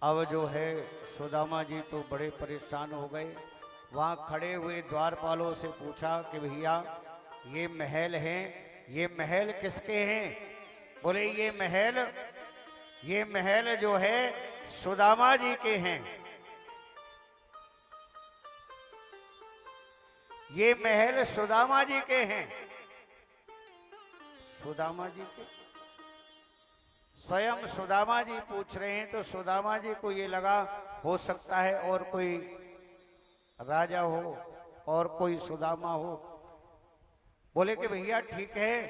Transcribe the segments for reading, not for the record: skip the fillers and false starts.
अब जो है सुदामा जी तो बड़े परेशान हो गए। वहां खड़े हुए द्वारपालों से पूछा कि भैया ये महल हैं, ये महल किसके हैं? बोले ये महल जो है सुदामा जी के हैं। ये महल सुदामा जी के हैं। सुदामा जी के स्वयं सुदामा जी पूछ रहे हैं, तो सुदामा जी को ये लगा हो सकता है और कोई राजा हो और कोई सुदामा हो। बोले कि भैया ठीक है,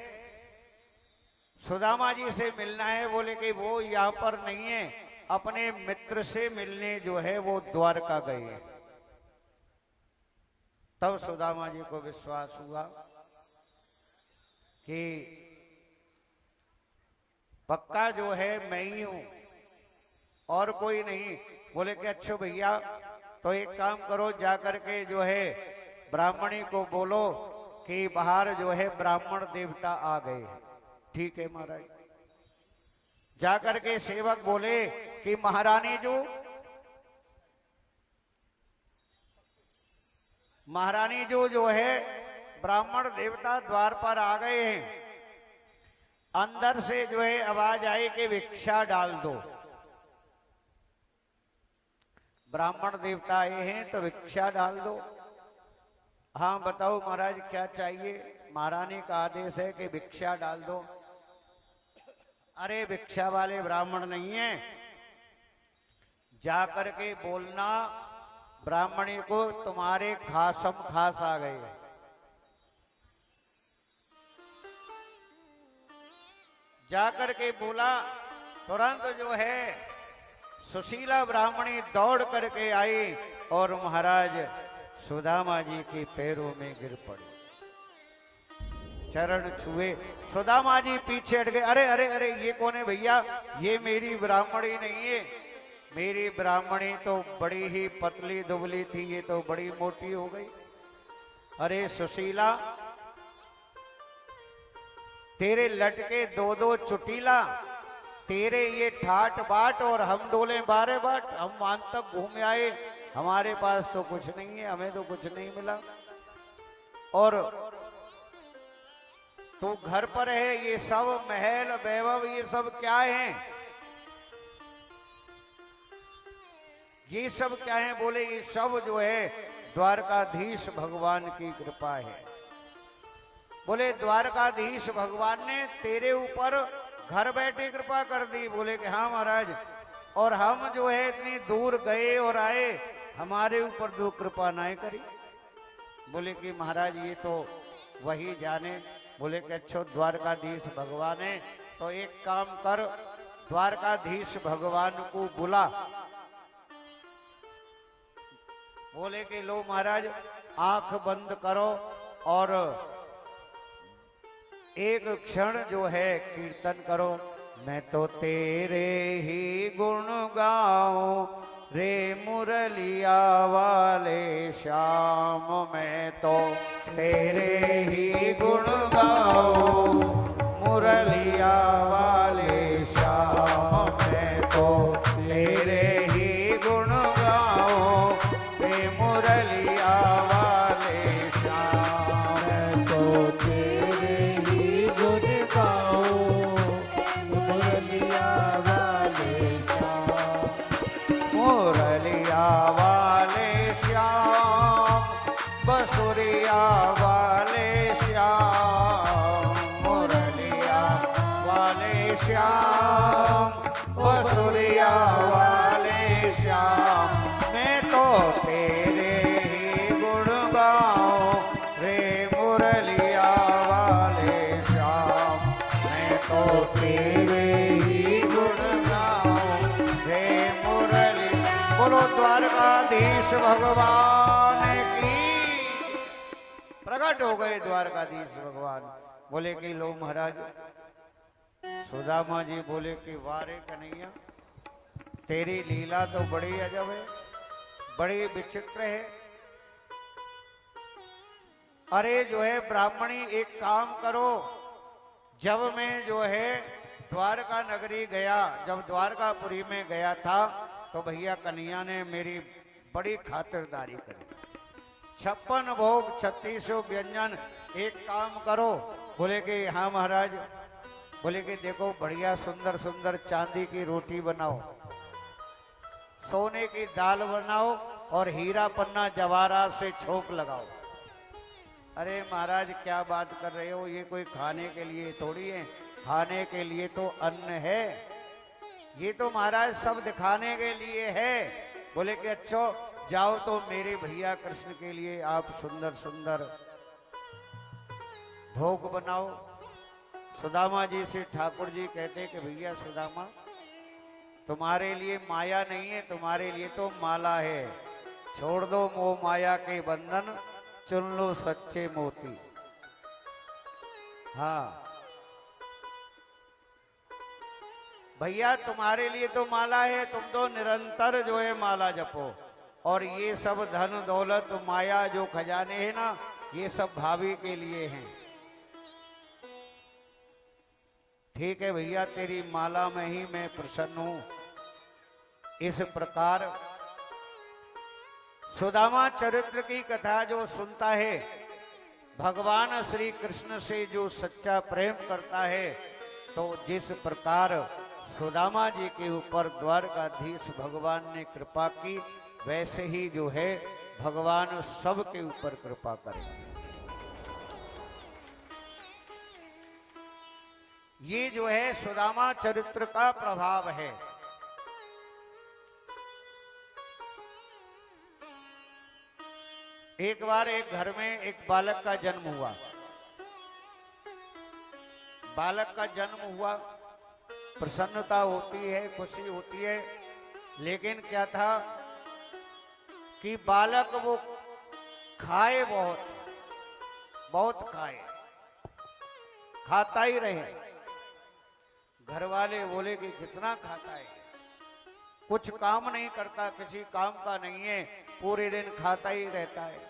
सुदामा जी से मिलना है। बोले कि वो यहाँ पर नहीं है, अपने मित्र से मिलने जो है वो द्वारका गए हैं। तब सुदामा जी को विश्वास हुआ कि पक्का जो है मैं ही हूं और कोई नहीं। बोले कि अच्छा भैया तो एक काम करो, जाकर के जो है ब्राह्मणी को बोलो कि बाहर जो है ब्राह्मण देवता आ गए हैं। ठीक है महाराज। जाकर के सेवक बोले कि महारानी जो है ब्राह्मण देवता द्वार पर आ गए हैं। अंदर से जो है आवाज आई कि भिक्षा डाल दो। ब्राह्मण देवता आए हैं तो भिक्षा डाल दो। हाँ बताओ महाराज क्या चाहिए? महारानी का आदेश है कि भिक्षा डाल दो। अरे भिक्षा वाले ब्राह्मण नहीं है, जाकर के बोलना ब्राह्मणी को तुम्हारे खासम खास आ गए। जाकर के बोला, तुरंत जो है सुशीला ब्राह्मणी दौड़ करके आई और महाराज सुदामा जी के पैरों में गिर पड़ी, चरण छुए। सुदामा जी पीछे हट गए। अरे अरे अरे ये कौन है भैया? ये मेरी ब्राह्मणी नहीं है। मेरी ब्राह्मणी तो बड़ी ही पतली दुबली थी, ये तो बड़ी मोटी हो गई। अरे सुशीला, तेरे लटके दो दो चुटीला, तेरे ये ठाट बाट और हम डोले बारे बाट, हम मान तक घूम आए, हमारे पास तो कुछ नहीं है, हमें तो कुछ नहीं मिला। और तू घर पर है, ये सब महल वैभव ये सब क्या है? ये सब क्या है? बोले ये सब जो है द्वारकाधीश भगवान की कृपा है। बोले द्वारकाधीश भगवान ने तेरे ऊपर घर बैठे कृपा कर दी। बोले कि हाँ महाराज, और हम जो है इतनी दूर गए और आए, हमारे ऊपर जो कृपा नहीं करी। बोले कि महाराज ये तो वही जाने। बोले कि अच्छा द्वारकाधीश भगवान है तो एक काम कर, द्वारकाधीश भगवान को बुला। बोले कि लो महाराज आंख बंद करो और एक क्षण जो है कीर्तन करो। मैं तो तेरे ही गुण गाऊं रे मुरलिया वाले श्याम, मैं तो तेरे ही गुण गाऊं मुरलिया वाले श्याम, मैं तो तेरे ही गुण गाऊं रे मुरलिया वाले श्याम, मैं तो तेरे ही गुण गाऊं मुरलिया वाले श्याम, मुरलिया वाले श्याम, बसुरिया वाले श्याम, मुरलिया वाले श्याम, बसुरिया वाले श्याम, मैं तो तेरे ही गुण गाऊं रे मुरलिया वाले श्याम, मैं तो तेरे ही गुण गाऊं रे मुरली। बोलो द्वारकाधीश भगवान की। प्रकट हो गए द्वारकाधीश भगवान। बोले कि लो महाराज। सुदामा जी बोले कि वारे कन्हैया, तेरी लीला तो बड़ी अजब है, बड़ी विचित्र है। अरे जो है ब्राह्मणी एक काम करो, जब मैं जो है द्वारका नगरी गया, जब द्वारकापुरी में गया था तो भैया कन्हैया ने मेरी बड़ी खातिरदारी करी। 56 भोग 3600 व्यंजन। एक काम करो, बोले कि हाँ महाराज, बोले कि देखो बढ़िया सुंदर सुंदर चांदी की रोटी बनाओ, सोने की दाल बनाओ और हीरा पन्ना जवाहरात से छोक लगाओ। अरे महाराज क्या बात कर रहे हो, ये कोई खाने के लिए थोड़ी है, खाने के लिए तो अन्न है, ये तो महाराज सब दिखाने के लिए है। बोले कि अच्छा जाओ तो मेरे भैया कृष्ण के लिए आप सुंदर सुंदर भोग बनाओ। सुदामा जी से ठाकुर जी कहते कि भैया सुदामा, तुम्हारे लिए माया नहीं है, तुम्हारे लिए तो माला है, छोड़ दो मोह माया के बंधन, चुन लो सच्चे मोती। हाँ भैया तुम्हारे लिए तो माला है, तुम तो निरंतर जो है माला जपो, और ये सब धन दौलत माया जो खजाने हैं ना, ये सब भाभी के लिए हैं। ठीक है भैया, तेरी माला में ही मैं प्रसन्न हूं। इस प्रकार सुदामा चरित्र की कथा जो सुनता है, भगवान श्री कृष्ण से जो सच्चा प्रेम करता है, तो जिस प्रकार सुदामा जी के ऊपर द्वारकाधीश भगवान ने कृपा की, वैसे ही जो है भगवान सब के ऊपर कृपा करेगा। ये जो है सुदामा चरित्र का प्रभाव है। एक बार एक घर में एक बालक का जन्म हुआ। बालक का जन्म हुआ, प्रसन्नता होती है, खुशी होती है, लेकिन क्या था कि बालक वो खाए बहुत, बहुत खाए, खाता ही रहे। घर वाले बोले कि कितना खाता है, कुछ काम नहीं करता, किसी काम का नहीं है, पूरे दिन खाता ही रहता है।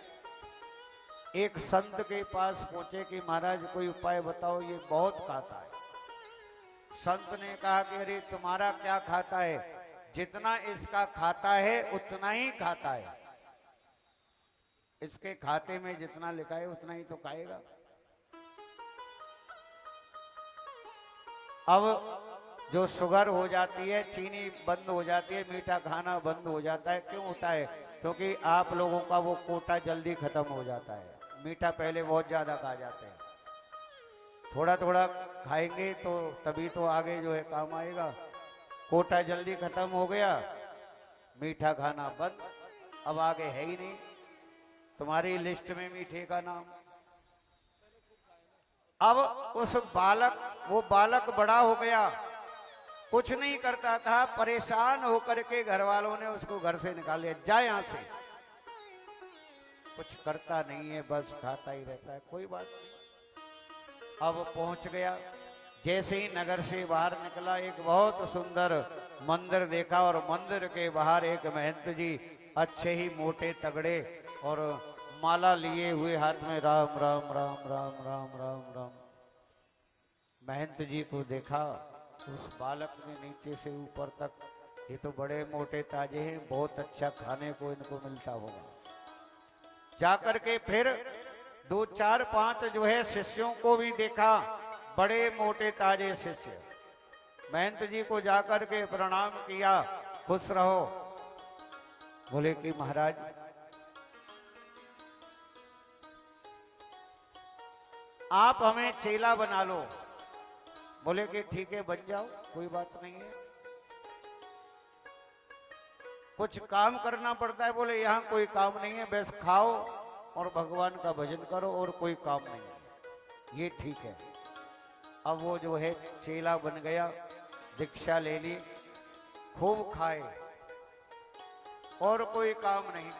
एक संत के पास पहुंचे कि महाराज कोई उपाय बताओ, ये बहुत खाता है। संत ने कहा कि अरे तुम्हारा क्या खाता है, जितना इसका खाता है उतना ही खाता है, इसके खाते में जितना लिखा है उतना ही तो खाएगा। अब जो शुगर हो जाती है, चीनी बंद हो जाती है, मीठा खाना बंद हो जाता है, क्यों होता है? क्योंकि आप लोगों का वो कोटा जल्दी खत्म हो जाता है। मीठा पहले बहुत ज्यादा खा जाते हैं, थोड़ा थोड़ा खाएंगे तो तभी तो आगे जो है काम आएगा। कोटा जल्दी खत्म हो गया, मीठा खाना बंद, अब आगे है ही नहीं तुम्हारी लिस्ट में मीठे का नाम। अब उस बालक, वो बालक बड़ा हो गया, कुछ नहीं करता था, परेशान होकर के घर वालों ने उसको घर से निकाल लिया, जा यहां से, कुछ करता नहीं है, बस खाता ही रहता है, कोई बात नहीं। अब पहुंच गया, जैसे ही नगर से बाहर निकला, एक बहुत सुंदर मंदिर देखा, और मंदिर के बाहर एक महंत जी अच्छे ही मोटे तगड़े और माला लिए हुए हाथ में राम राम राम राम राम राम राम। महंत जी को देखा, उस बालक ने नीचे से ऊपर तक, ये तो बड़े मोटे ताजे हैं, बहुत अच्छा खाने को इनको मिलता होगा। जाकर के फिर 2 4 5 जो है शिष्यों को भी देखा, बड़े मोटे ताजे शिष्य। महंत जी को जाकर के प्रणाम किया, खुश रहो। बोले कि महाराज आप हमें चेला बना लो। बोले कि ठीक है बन जाओ, कोई बात नहीं है, कुछ काम करना पड़ता है। बोले यहाँ कोई काम नहीं है, बस खाओ और भगवान का भजन करो, और कोई काम नहीं है, ये ठीक है। अब वो जो है चेला बन गया, दीक्षा ले ली, खूब खाए और कोई काम नहीं।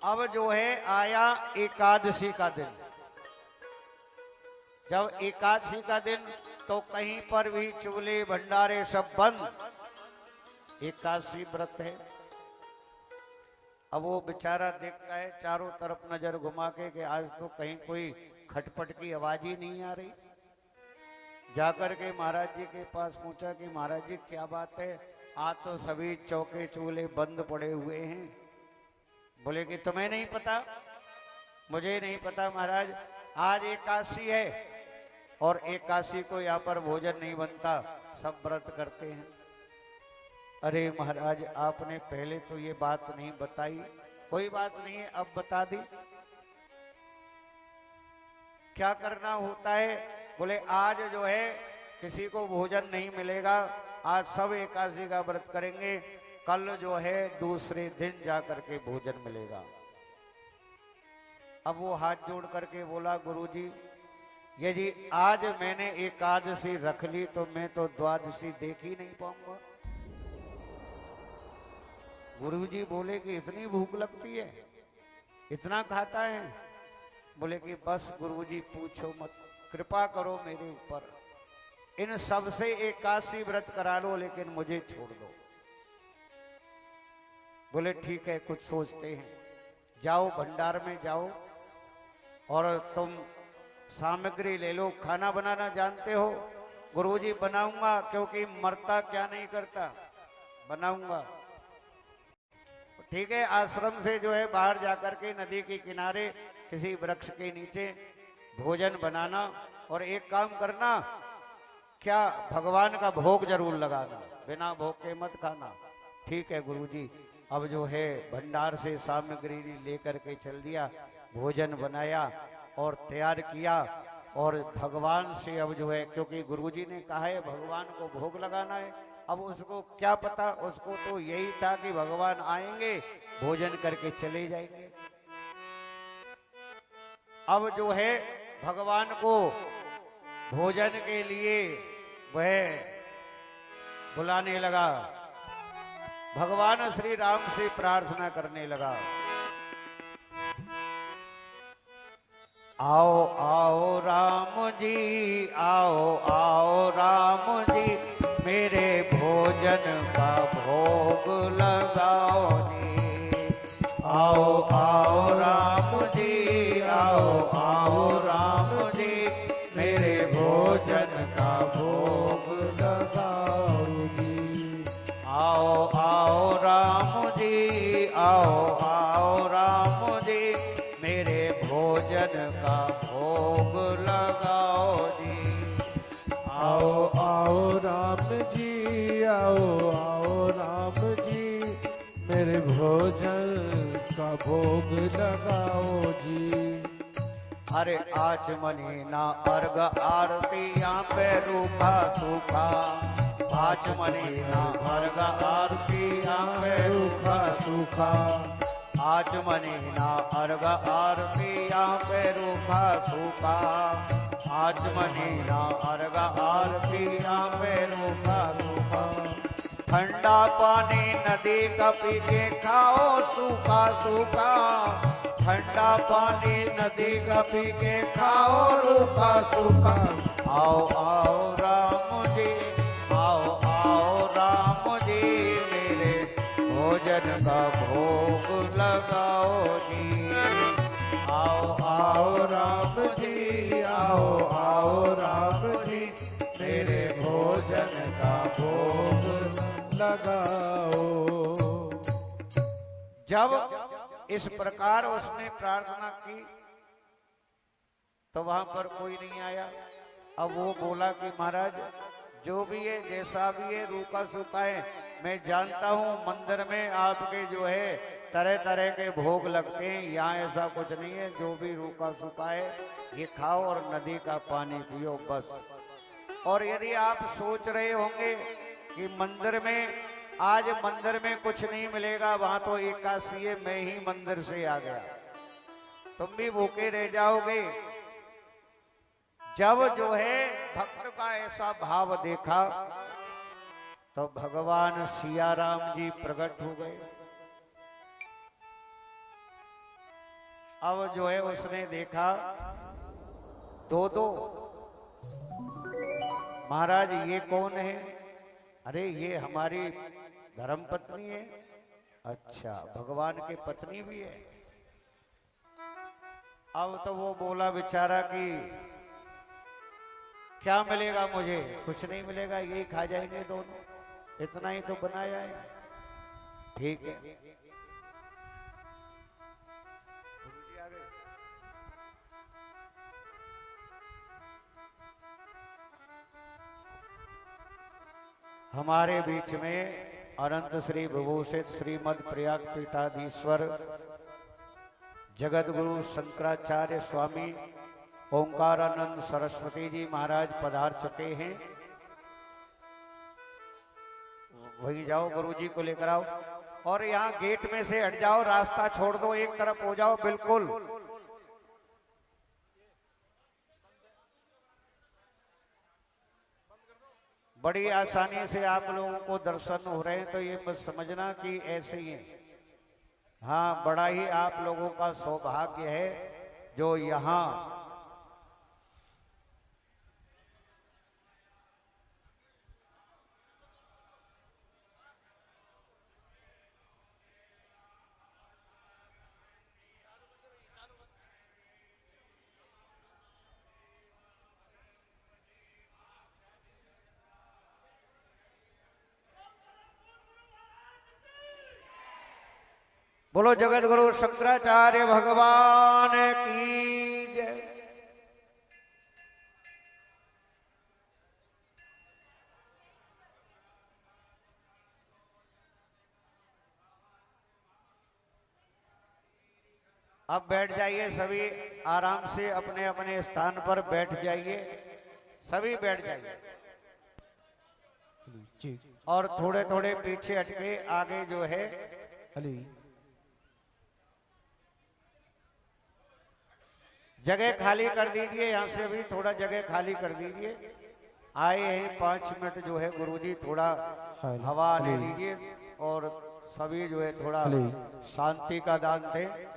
अब जो है आया एकादशी का दिन। जब एकादशी का दिन, तो कहीं पर भी चूल्हे भंडारे सब बंद, एकादशी व्रत है। अब वो बेचारा देखता है चारों तरफ नजर घुमा के कि आज तो कहीं कोई खटपट की आवाज ही नहीं आ रही। जाकर के महाराज जी के पास पूछा कि महाराज जी क्या बात है, आज तो सभी चौके चूल्हे बंद पड़े हुए हैं। बोले कि तुम्हें नहीं पता? मुझे नहीं पता महाराज, आज एकादशी है और एकादशी को यहाँ पर भोजन नहीं बनता, सब व्रत करते हैं। अरे महाराज, आपने पहले तो ये बात नहीं बताई। कोई बात नहीं है, अब बता दी। क्या करना होता है? बोले आज जो है किसी को भोजन नहीं मिलेगा, आज सब एकादशी का व्रत करेंगे, कल जो है दूसरे दिन जा करके भोजन मिलेगा। अब वो हाथ जोड़ करके बोला, गुरुजी यदि आज मैंने एकादशी रख ली तो मैं तो द्वादशी देख ही नहीं पाऊंगा। गुरुजी बोले कि इतनी भूख लगती है, इतना खाता है? बोले कि बस गुरुजी पूछो मत, कृपा करो मेरे ऊपर, इन सब से एकादशी व्रत करा लो लेकिन मुझे छोड़ दो। बोले ठीक है, कुछ सोचते हैं। जाओ भंडार में जाओ और तुम सामग्री ले लो। खाना बनाना जानते हो? गुरुजी बनाऊंगा, क्योंकि मरता क्या नहीं करता, बनाऊंगा। ठीक है, आश्रम से जो है बाहर जाकर के नदी के किनारे किसी वृक्ष के नीचे भोजन बनाना और एक काम करना, क्या भगवान का भोग जरूर लगाना, बिना भोग के मत खाना। ठीक है गुरुजी। अब जो है भंडार से सामग्री लेकर के चल दिया, भोजन बनाया और तैयार किया और भगवान से अब जो है, क्योंकि गुरुजी ने कहा है भगवान को भोग लगाना है, अब उसको क्या पता, उसको तो यही था कि भगवान आएंगे भोजन करके चले जाएंगे। अब जो है भगवान को भोजन के लिए वह बुलाने लगा, भगवान श्री राम से प्रार्थना करने लगा, आओ आओ राम जी, आओ आओ राम जी, मेरे भोजन का भोग लगाओ जी। आओ आओ राम जी, आओ आओ राम जी, मेरे भोजन का भोग लगाओ जी। आओ आओ राम जी, आओ आओ राम जी, मेरे भोजन का भोग लगाओ जी। आओ आओ राम जी, आओ आओ राम जी, मेरे भोजन का भोग लगाओ जी। अरे आचमनी ना अर्घ आरती यहाँ पे रूखा सूखा, आचमनी ना अर्घ आरती यहाँ पे रूखा सूखा, आचमनी ना अर्घ आरती यहाँ पे रूखा सूखा, आचमनी ना अर्घ आरती यहाँ पे रूखा सूखा। ठंडा पानी नदी का पी के खाओ सूखा सूखा, ठंडा पानी नदी का पी के खाओ रूखा सूखा। आओ आओ राम जी, आओ आओ राम जी, मेरे भोजन का भोग लगाओ जी। आओ आओ राम जी, आओ आओ राम जी, मेरे भोजन का भोग लगाओ। जब इस प्रकार उसने प्रार्थना की तो वहां पर कोई नहीं आया। अब वो बोला कि महाराज जो भी है, जैसा भी है, रूखा सूखा है, मैं जानता हूँ मंदिर में आपके जो है तरह तरह के भोग लगते हैं, यहाँ ऐसा कुछ नहीं है, जो भी रूखा सूखा है ये खाओ और नदी का पानी पियो बस। और यदि आप सोच रहे होंगे कि मंदिर में, आज मंदिर में कुछ नहीं मिलेगा, वहां तो एकादशी है, मैं ही मंदिर से आ गया, तुम भी भूखे रह जाओगे। जब जो है भक्त का ऐसा भाव देखा तो भगवान सिया राम जी प्रकट हो गए। अब जो है उसने देखा दो दो, महाराज ये कौन है? अरे ये हमारी धर्म पत्नी है। अच्छा, भगवान की पत्नी भी है। अब तो वो बोला बेचारा कि क्या मिलेगा मुझे? कुछ नहीं मिलेगा, यही खा जाएंगे दोनों। इतना ही तो बनाया है, ठीक है। हमारे बीच में अनंत श्री विभूषित श्रीमद प्रयाग पीठाधीश्वर जगत गुरु शंकराचार्य स्वामी ओंकारानंद सरस्वती जी महाराज पधार चुके हैं। वहीं जाओ, गुरु जी को लेकर आओ और यहाँ गेट में से हट जाओ, रास्ता छोड़ दो, एक तरफ हो जाओ बिल्कुल। बड़ी आसानी से आप लोगों को दर्शन हो रहे हैं, तो ये मत समझना कि ऐसे ही है। हाँ, बड़ा ही आप लोगों का सौभाग्य है जो यहाँ बोलो जगत गुरु शंकराचार्य भगवान की जय। अब बैठ जाइए सभी, आराम से अपने अपने स्थान पर बैठ जाइए, सभी बैठ जाइए और थोड़े थोड़े पीछे हटके आगे जो है जगह खाली कर दीजिए। यहाँ से भी थोड़ा जगह खाली कर दीजिए। आए हैं 5 मिनट जो है गुरुजी, थोड़ा हवा ले लीजिए और सभी जो है थोड़ा शांति का दान दें।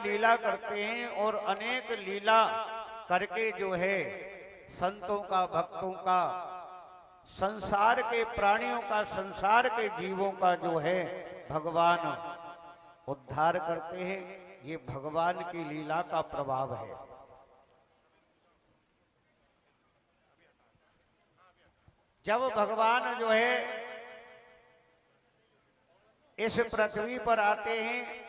लीला करते हैं और अनेक लीला करके जो है संतों का, भक्तों का, संसार के प्राणियों का, संसार के जीवों का जो है भगवान उद्धार करते हैं। ये भगवान की लीला का प्रभाव है। जब भगवान जो है इस पृथ्वी पर आते हैं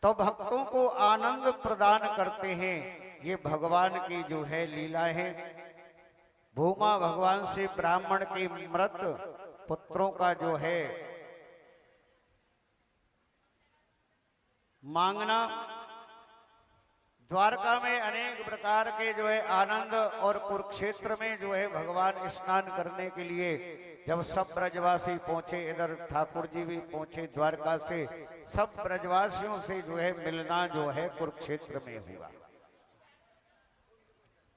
तो भक्तों को आनंद प्रदान करते हैं। ये भगवान की जो है लीला है। भूमा भगवान से ब्राह्मण के मृत पुत्रों का जो है मांगना, द्वारका में अनेक प्रकार के जो है आनंद, और कुरुक्षेत्र में जो है भगवान स्नान करने के लिए जब सब ब्रजवासी पहुंचे, इधर ठाकुर जी भी पहुंचे द्वारका से, सब ब्रजवासियों से जो है मिलना जो है कुरुक्षेत्र में हुआ।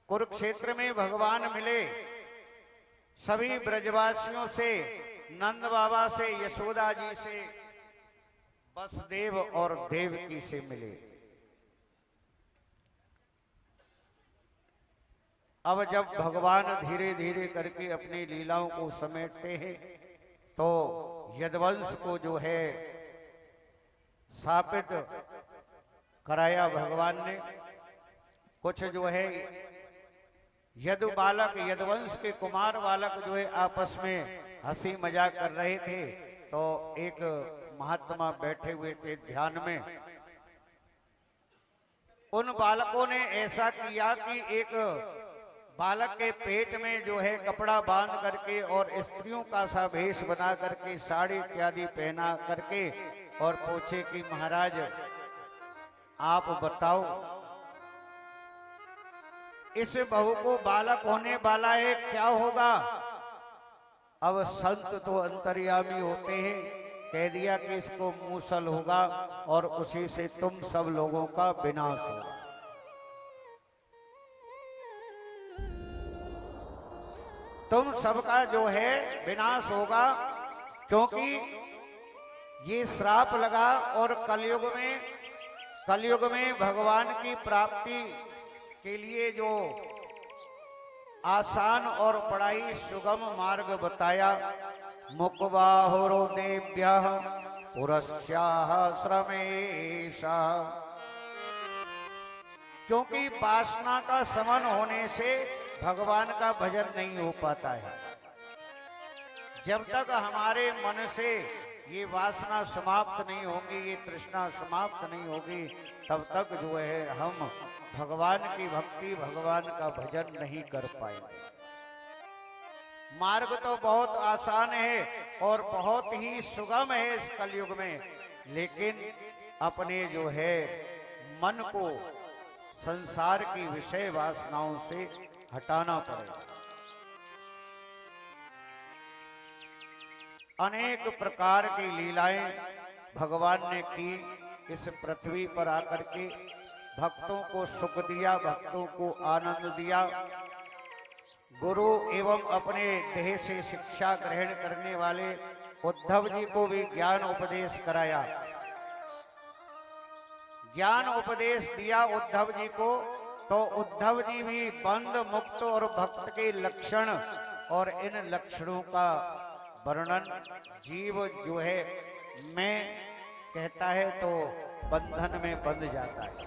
कुरुक्षेत्र में भगवान मिले सभी ब्रजवासियों से, नंद बाबा से, यशोदा जी से, वसुदेव और देवकी से मिले। अब जब भगवान धीरे धीरे करके अपनी लीलाओं को समेटते हैं तो यदुवंश को जो है स्थापित कराया भगवान ने। कुछ जो है यदु बालक, यदुवंश के कुमार बालक जो है आपस में हंसी मजाक कर रहे थे, तो एक महात्मा बैठे हुए थे ध्यान में। उन बालकों ने ऐसा किया कि एक बालक के पेट में जो है कपड़ा बांध करके और स्त्रियों का सा भेष बना करके, साड़ी इत्यादि पहना करके, और पूछे कि महाराज आप बताओ इस बहू को बालक होने वाला है, क्या होगा? अब संत तो अंतर्यामी होते हैं, कह दिया कि इसको मूसल होगा और उसी से तुम सब लोगों का विनाश होगा। तुम सबका जो है विनाश होगा, क्योंकि ये श्राप लगा और कलयुग में भगवान की प्राप्ति के लिए जो आसान और बड़ाई सुगम मार्ग बताया, मुकबाहुरो देव्यः पुरस्याः श्रमेशा। क्योंकि वासना का समन होने से भगवान का भजन नहीं हो पाता है। जब तक हमारे मन से ये वासना समाप्त नहीं होगी, ये तृष्णा समाप्त नहीं होगी, तब तक जो है हम भगवान की भक्ति, भगवान का भजन नहीं कर पाएंगे। मार्ग तो बहुत आसान है और बहुत ही सुगम है इस कलयुग में, लेकिन अपने जो है मन को संसार की विषय वासनाओं से हटाना पड़ेगा। अनेक प्रकार की लीलाएं भगवान ने की इस पृथ्वी पर आकर के, भक्तों को सुख दिया, भक्तों को आनंद दिया। गुरु एवं अपने देह से शिक्षा ग्रहण करने वाले उद्धव जी को भी ज्ञान उपदेश कराया, ज्ञान उपदेश दिया उद्धव जी को। तो उद्धव जी भी बंध मुक्त और भक्त के लक्षण और इन लक्षणों का वर्णन जीव जो है मैं कहता है तो बंधन में बंध जाता है।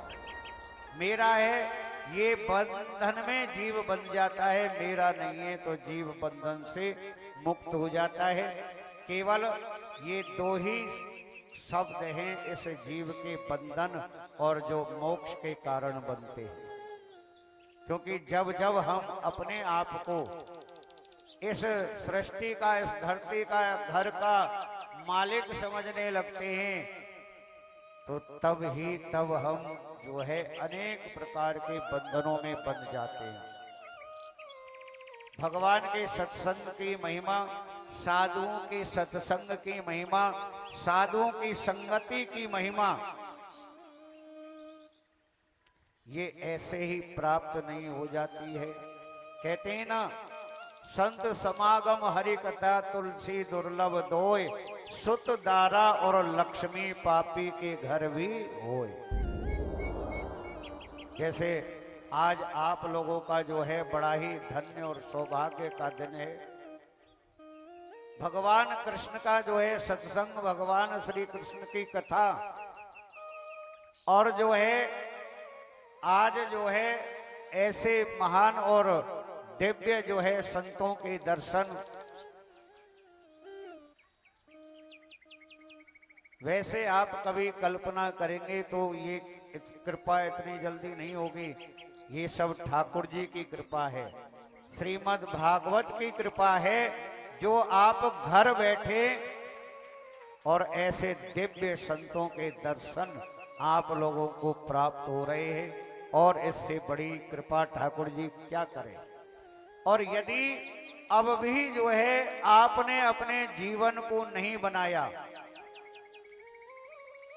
मेरा है, ये बंधन में जीव बंध जाता है, मेरा नहीं है तो जीव बंधन से मुक्त हो जाता है। केवल ये दो ही शब्द हैं इस जीव के बंधन और जो मोक्ष के कारण बनते हैं। क्योंकि जब जब हम अपने आप को इस सृष्टि का, इस धरती का, घर का मालिक समझने लगते हैं, तो तब हम जो है अनेक प्रकार के बंधनों में बंध जाते हैं। भगवान के सत्संग की महिमा, साधुओं के सत्संग की महिमा, साधुओं की संगति की महिमा, ये ऐसे ही प्राप्त नहीं हो जाती है। कहते हैं ना, संत समागम हरि कथा तुलसी दुर्लभ दोय, सुत दारा और लक्ष्मी पापी के घर भी होय। जैसे आज आप लोगों का जो है बड़ा ही धन्य और सौभाग्य का दिन है। भगवान कृष्ण का जो है सत्संग, भगवान श्री कृष्ण की कथा, और जो है आज जो है ऐसे महान और दिव्य जो है संतों के दर्शन। वैसे आप कभी कल्पना करेंगे तो ये कृपा इतनी जल्दी नहीं होगी। ये सब ठाकुर जी की कृपा है, श्रीमद् भागवत की कृपा है, जो आप घर बैठे और ऐसे दिव्य संतों के दर्शन आप लोगों को प्राप्त हो रहे हैं। और इससे बड़ी कृपा ठाकुर जी क्या करें। और यदि अब भी जो है आपने अपने जीवन को नहीं बनाया,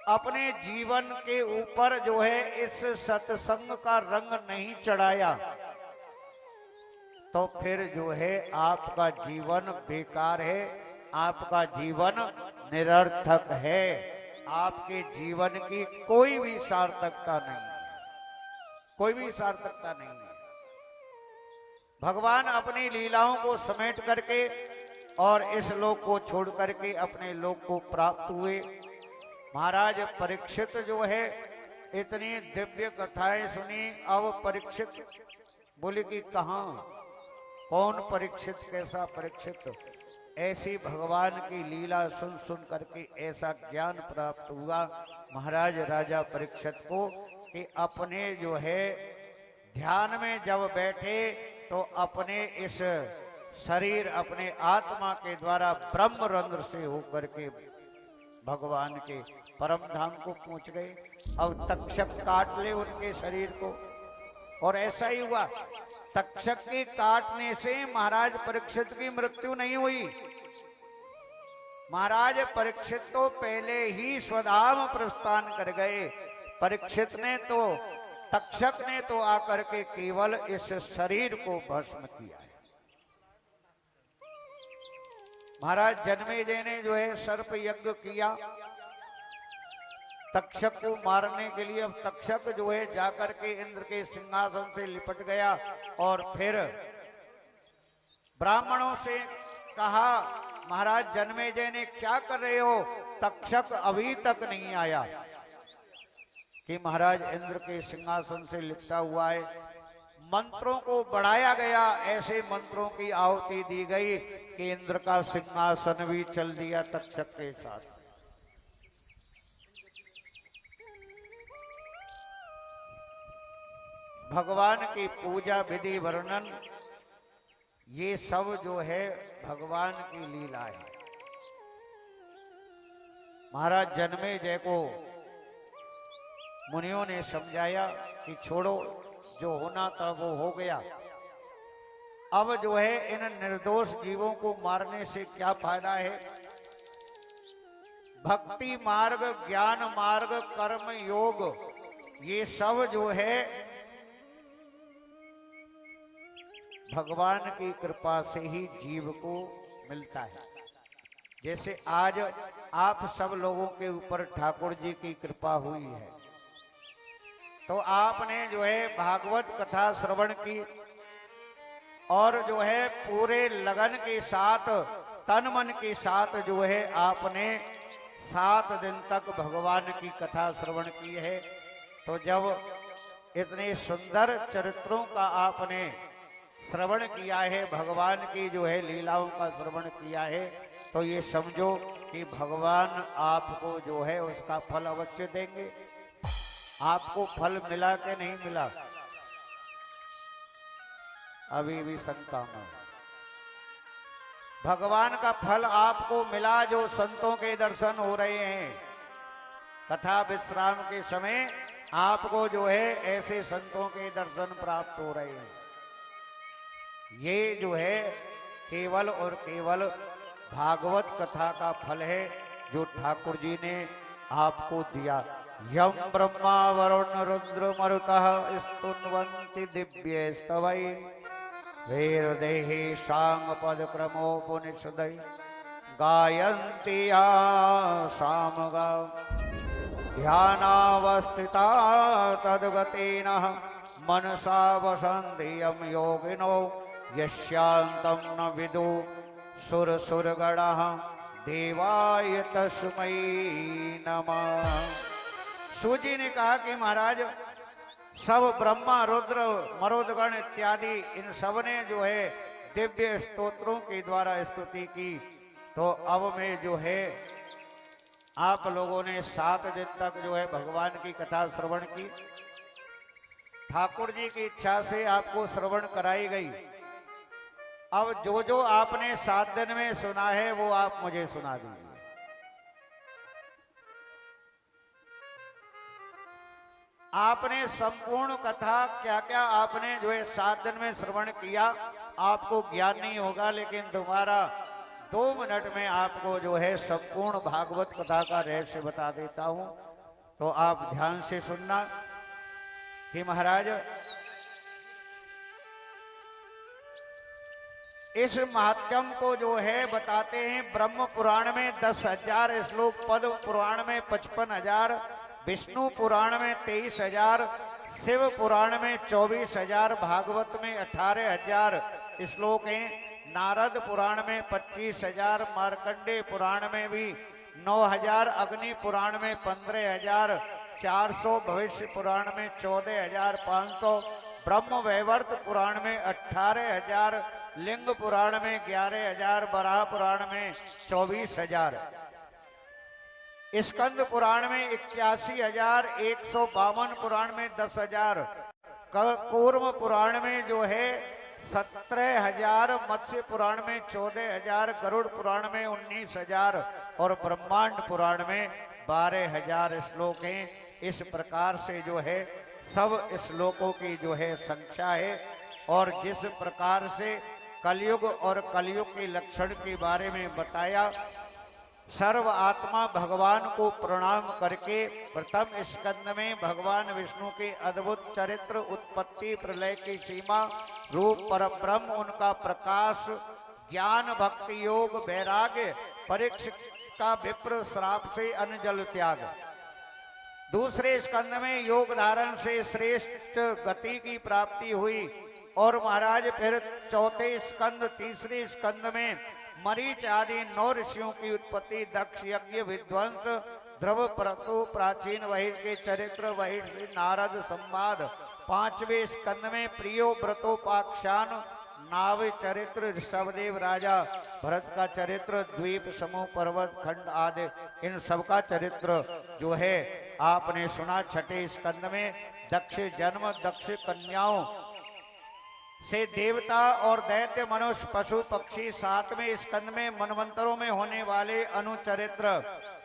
अपने जीवन के ऊपर जो है इस सत्संग का रंग नहीं चढ़ाया, तो फिर जो है आपका जीवन बेकार है, आपका जीवन निरर्थक है, आपके जीवन की कोई भी सार्थकता नहीं है, कोई भी सार्थकता नहीं है। भगवान अपनी लीलाओं को समेट करके और इस लोक को छोड़ करके अपने लोक को प्राप्त हुए। महाराज परीक्षित जो है इतनी दिव्य कथाएं सुनी। अब परीक्षित बोले कि कहाँ, कौन परीक्षित, कैसा परीक्षित। ऐसी भगवान की लीला सुन सुन करके ऐसा ज्ञान प्राप्त हुआ महाराज राजा परीक्षित को कि अपने जो है ध्यान में जब बैठे तो अपने इस शरीर, अपने आत्मा के द्वारा ब्रह्म रंध्र से होकर के भगवान के परम धाम को पहुंच गए। अब तक्षक काट ले उनके शरीर को, और ऐसा ही हुआ। तक्षक के काटने से महाराज परीक्षित की मृत्यु नहीं हुई। महाराज परीक्षित तो पहले ही स्वधाम प्रस्थान कर गए। परीक्षित ने तो, तक्षक ने तो आकर के केवल इस शरीर को भस्म किया है। महाराज जन्मेजय ने जो है सर्प यज्ञ किया तक्षक को मारने के लिए। अब तक्षक जो है जाकर के इंद्र के सिंहासन से लिपट गया और फिर ब्राह्मणों से कहा, महाराज जन्मेजय ने क्या कर रहे हो? तक्षक अभी तक नहीं आया कि महाराज इंद्र के सिंहासन से लिपटा हुआ है। मंत्रों को बढ़ाया गया, ऐसे मंत्रों की आहुति दी गई कि इंद्र का सिंहासन भी चल दिया तक्षक के साथ। भगवान की पूजा विधि वर्णन ये सब जो है भगवान की लीला है। महाराज जन्मेजय को मुनियों ने समझाया कि छोड़ो, जो होना था वो हो गया। अब जो है इन निर्दोष जीवों को मारने से क्या फायदा है? भक्ति मार्ग, ज्ञान मार्ग, कर्म योग, ये सब जो है भगवान की कृपा से ही जीव को मिलता है। जैसे आज आप सब लोगों के ऊपर ठाकुर जी की कृपा हुई है, तो आपने जो है भागवत कथा श्रवण की और जो है पूरे लगन के साथ, तन मन के साथ जो है आपने 7 दिन तक भगवान की कथा श्रवण की है। तो जब इतने सुंदर चरित्रों का आपने श्रवण किया है, भगवान की जो है लीलाओं का श्रवण किया है, तो ये समझो कि भगवान आपको जो है उसका फल अवश्य देंगे। आपको फल मिला कि नहीं मिला? अभी भी शंका में। भगवान का फल आपको मिला, जो संतों के दर्शन हो रहे हैं। कथा विश्राम के समय आपको जो है ऐसे संतों के दर्शन प्राप्त हो रहे हैं। ये जो है केवल और केवल भागवत कथा का फल है, जो ठाकुर जी ने आपको दिया। यम ब्रह्मा वरुण रुद्र मरुतः स्तुन्वन्ति दिव्य स्तवै वैर्देहि सांग पद क्रमोपनिषदै गायन्ति या सामगा ध्यानावस्थिता तद्गतेन मनसा वसन्ति यं योगिनो यस्यान्तं न विदु सुरसुरगणः देवाय तस्मै नमः। सूजी ने कहा कि महाराज सब ब्रह्मा रुद्र मरुदगण इत्यादि इन सब ने जो है दिव्य स्तोत्रों के द्वारा स्तुति की। तो अब में जो है आप लोगों ने 7 दिन तक जो है भगवान की कथा श्रवण की। ठाकुर जी की इच्छा से आपको श्रवण कराई गई। अब जो जो आपने 7 दिन में सुना है वो आप मुझे सुना दीजिए। आपने संपूर्ण कथा क्या क्या आपने जो है 7 दिन में श्रवण किया, आपको ज्ञान नहीं होगा, लेकिन दोबारा 2 मिनट में आपको जो है संपूर्ण भागवत कथा का रहस्य बता देता हूं। तो आप ध्यान से सुनना कि महाराज इस महात्म को जो है बताते हैं। ब्रह्म पुराण में 10,000 श्लोक, पद्म पुराण में 55,000, विष्णु पुराण में 23,000, शिव पुराण में 24,000, भागवत में 18,000 श्लोक हैं। नारद पुराण में 25,000, मार्कंडे पुराण में भी 9,000, अग्नि पुराण में 15,400, भविष्य पुराण में 14,500, ब्रह्म वैवर्त पुराण में 18,000, लिंग पुराण में 11,000, बराह पुराण में 24,000, स्कंद पुराण में 81,000, 152 पुराण में 10,000, कूर्म पुराण में जो है 17,000, मत्स्य पुराण में 14,000, गरुड़ पुराण में 19,000 और ब्रह्मांड पुराण में 12,000 श्लोक हैं। इस प्रकार से जो है सब श्लोकों की जो है संख्या है। और जिस प्रकार से कलयुग और कलयुग के लक्षण के बारे में बताया, सर्व आत्मा भगवान को प्रणाम करके प्रथम स्कंद में भगवान विष्णु के अद्भुत चरित्र, उत्पत्ति, प्रलय की सीमा, रूप, परब्रह्म, उनका प्रकाश, ज्ञान भक्ति योग वैराग्य परीक्षित का विप्र श्राप से अन्न जल त्याग। दूसरे स्कंद में योग धारण से श्रेष्ठ गति की प्राप्ति हुई। और महाराज फिर चौथे स्कंद तीसरे स्कंद में मरीच आदि 9 ऋषियों की उत्पत्ति, दक्ष यज्ञ विध्वंस, ध्रुव प्रतु प्राचीन वहिर के चरित्र, वहिर से नारद संवाद। 5वें स्कंद में प्रियो व्रतोपाख्यान, नाव चरित्र, ऋषभदेव राजा भरत का चरित्र, द्वीप समूह पर्वत खंड आदि इन सब का चरित्र जो है आपने सुना। 6ठे स्कंद में दक्ष जन्म, दक्ष कन्याओं से देवता और दैत्य मनुष्य पशु पक्षी। 7वें स्कंद में मनवंतरों में होने वाले अनुचरित्र।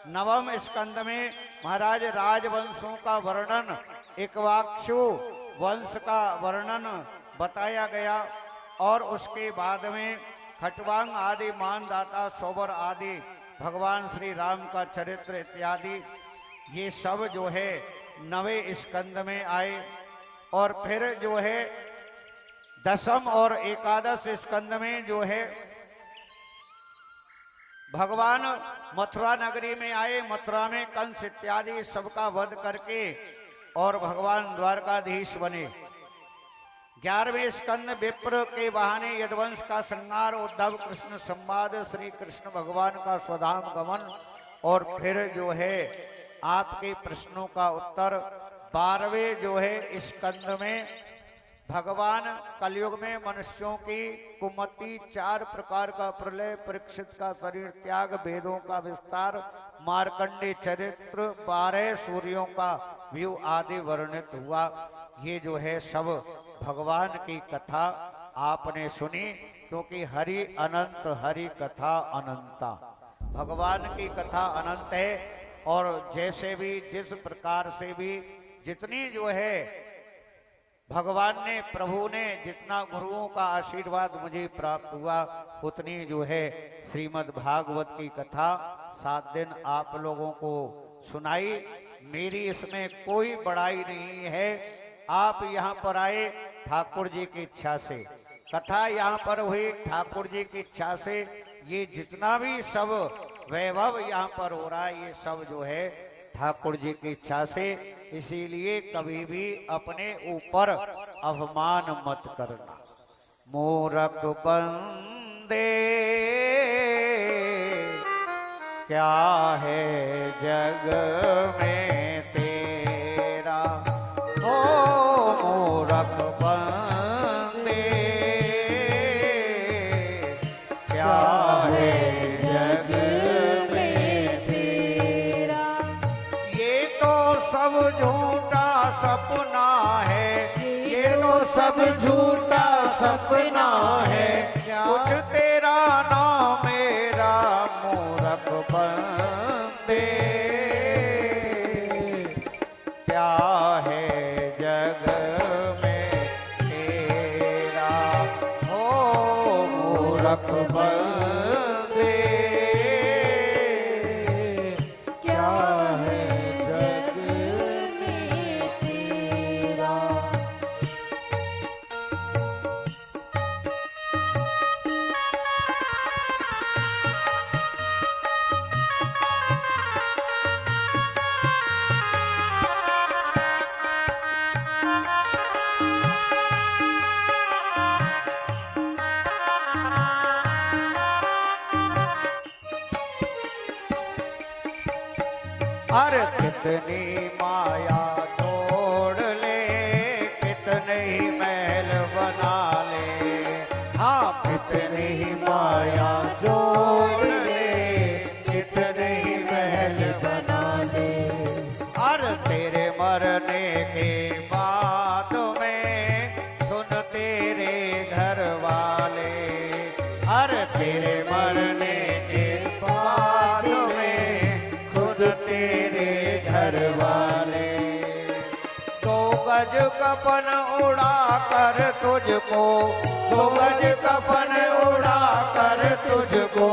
9वें स्कंद में महाराज राजवंशों का वर्णन, इक्ष्वाकु वंश का वर्णन बताया गया। और उसके बाद में खटवांग आदि, मानदाता, सोबर आदि, भगवान श्री राम का चरित्र इत्यादि ये सब जो है 9वें स्कंद में आए। और फिर जो है 10म और 11 स्कंद में जो है भगवान मथुरा नगरी में आए। मथुरा में कंस इत्यादि सबका वध करके और भगवान द्वारकाधीश बने। 11वें स्कंद विप्र के बहाने यदुवंश का संहार, उद्धव कृष्ण संवाद, श्री कृष्ण भगवान का स्वधाम गमन। और फिर जो है आपके प्रश्नों का उत्तर। 12वें जो है स्कंद में भगवान कलयुग में मनुष्यों की कुमति, 4 प्रकार का प्रलय, परीक्षित का शरीर त्याग, वेदों का विस्तार, मार्कंडे चरित्र, 12 सूर्यों का व्यू आदि वर्णित हुआ। ये जो है सब भगवान की कथा आपने सुनी, क्योंकि हरि अनंत, हरि कथा अनंता। भगवान की कथा अनंत है। और जैसे भी जिस प्रकार से भी जितनी जो है भगवान ने, प्रभु ने, जितना गुरुओं का आशीर्वाद मुझे प्राप्त हुआ, उतनी जो है श्रीमद् भागवत की कथा 7 दिन आप लोगों को सुनाई। मेरी इसमें कोई बड़ाई नहीं है। आप यहाँ पर आए ठाकुर जी की इच्छा से, कथा यहाँ पर हुई ठाकुर जी की इच्छा से। ये जितना भी सब वैभव यहाँ पर हो रहा है, ये सब जो है ठाकुर जी की इच्छा से। इसीलिए कभी भी अपने ऊपर अभिमान मत करना। मूरख बंदे क्या है जग में तेरा, ओ मूरख बंदे क्या है जग में तेरा। ये तो सब झूठा सपना है, ये तो सब झूठा सपना है। कुछ तेरा ना मेरा मूरख बंदे क्या है जग में तेरा, हो मूरख बंदे क्या है जग में तेरा। अरे कितनी माया तोड़ ले, कितने ही महल बना ले। हाँ कितनी ही माया जोड़ ले, कितने ही महल बना ले। अरे तेरे मरने के बाद में सुन तेरे घर वाले, अरे तेरे मरने के बाद में खुद तेरे घर वाले। 2 गज कफन उड़ा कर तुझको, 2 गज कफन उड़ा कर तुझको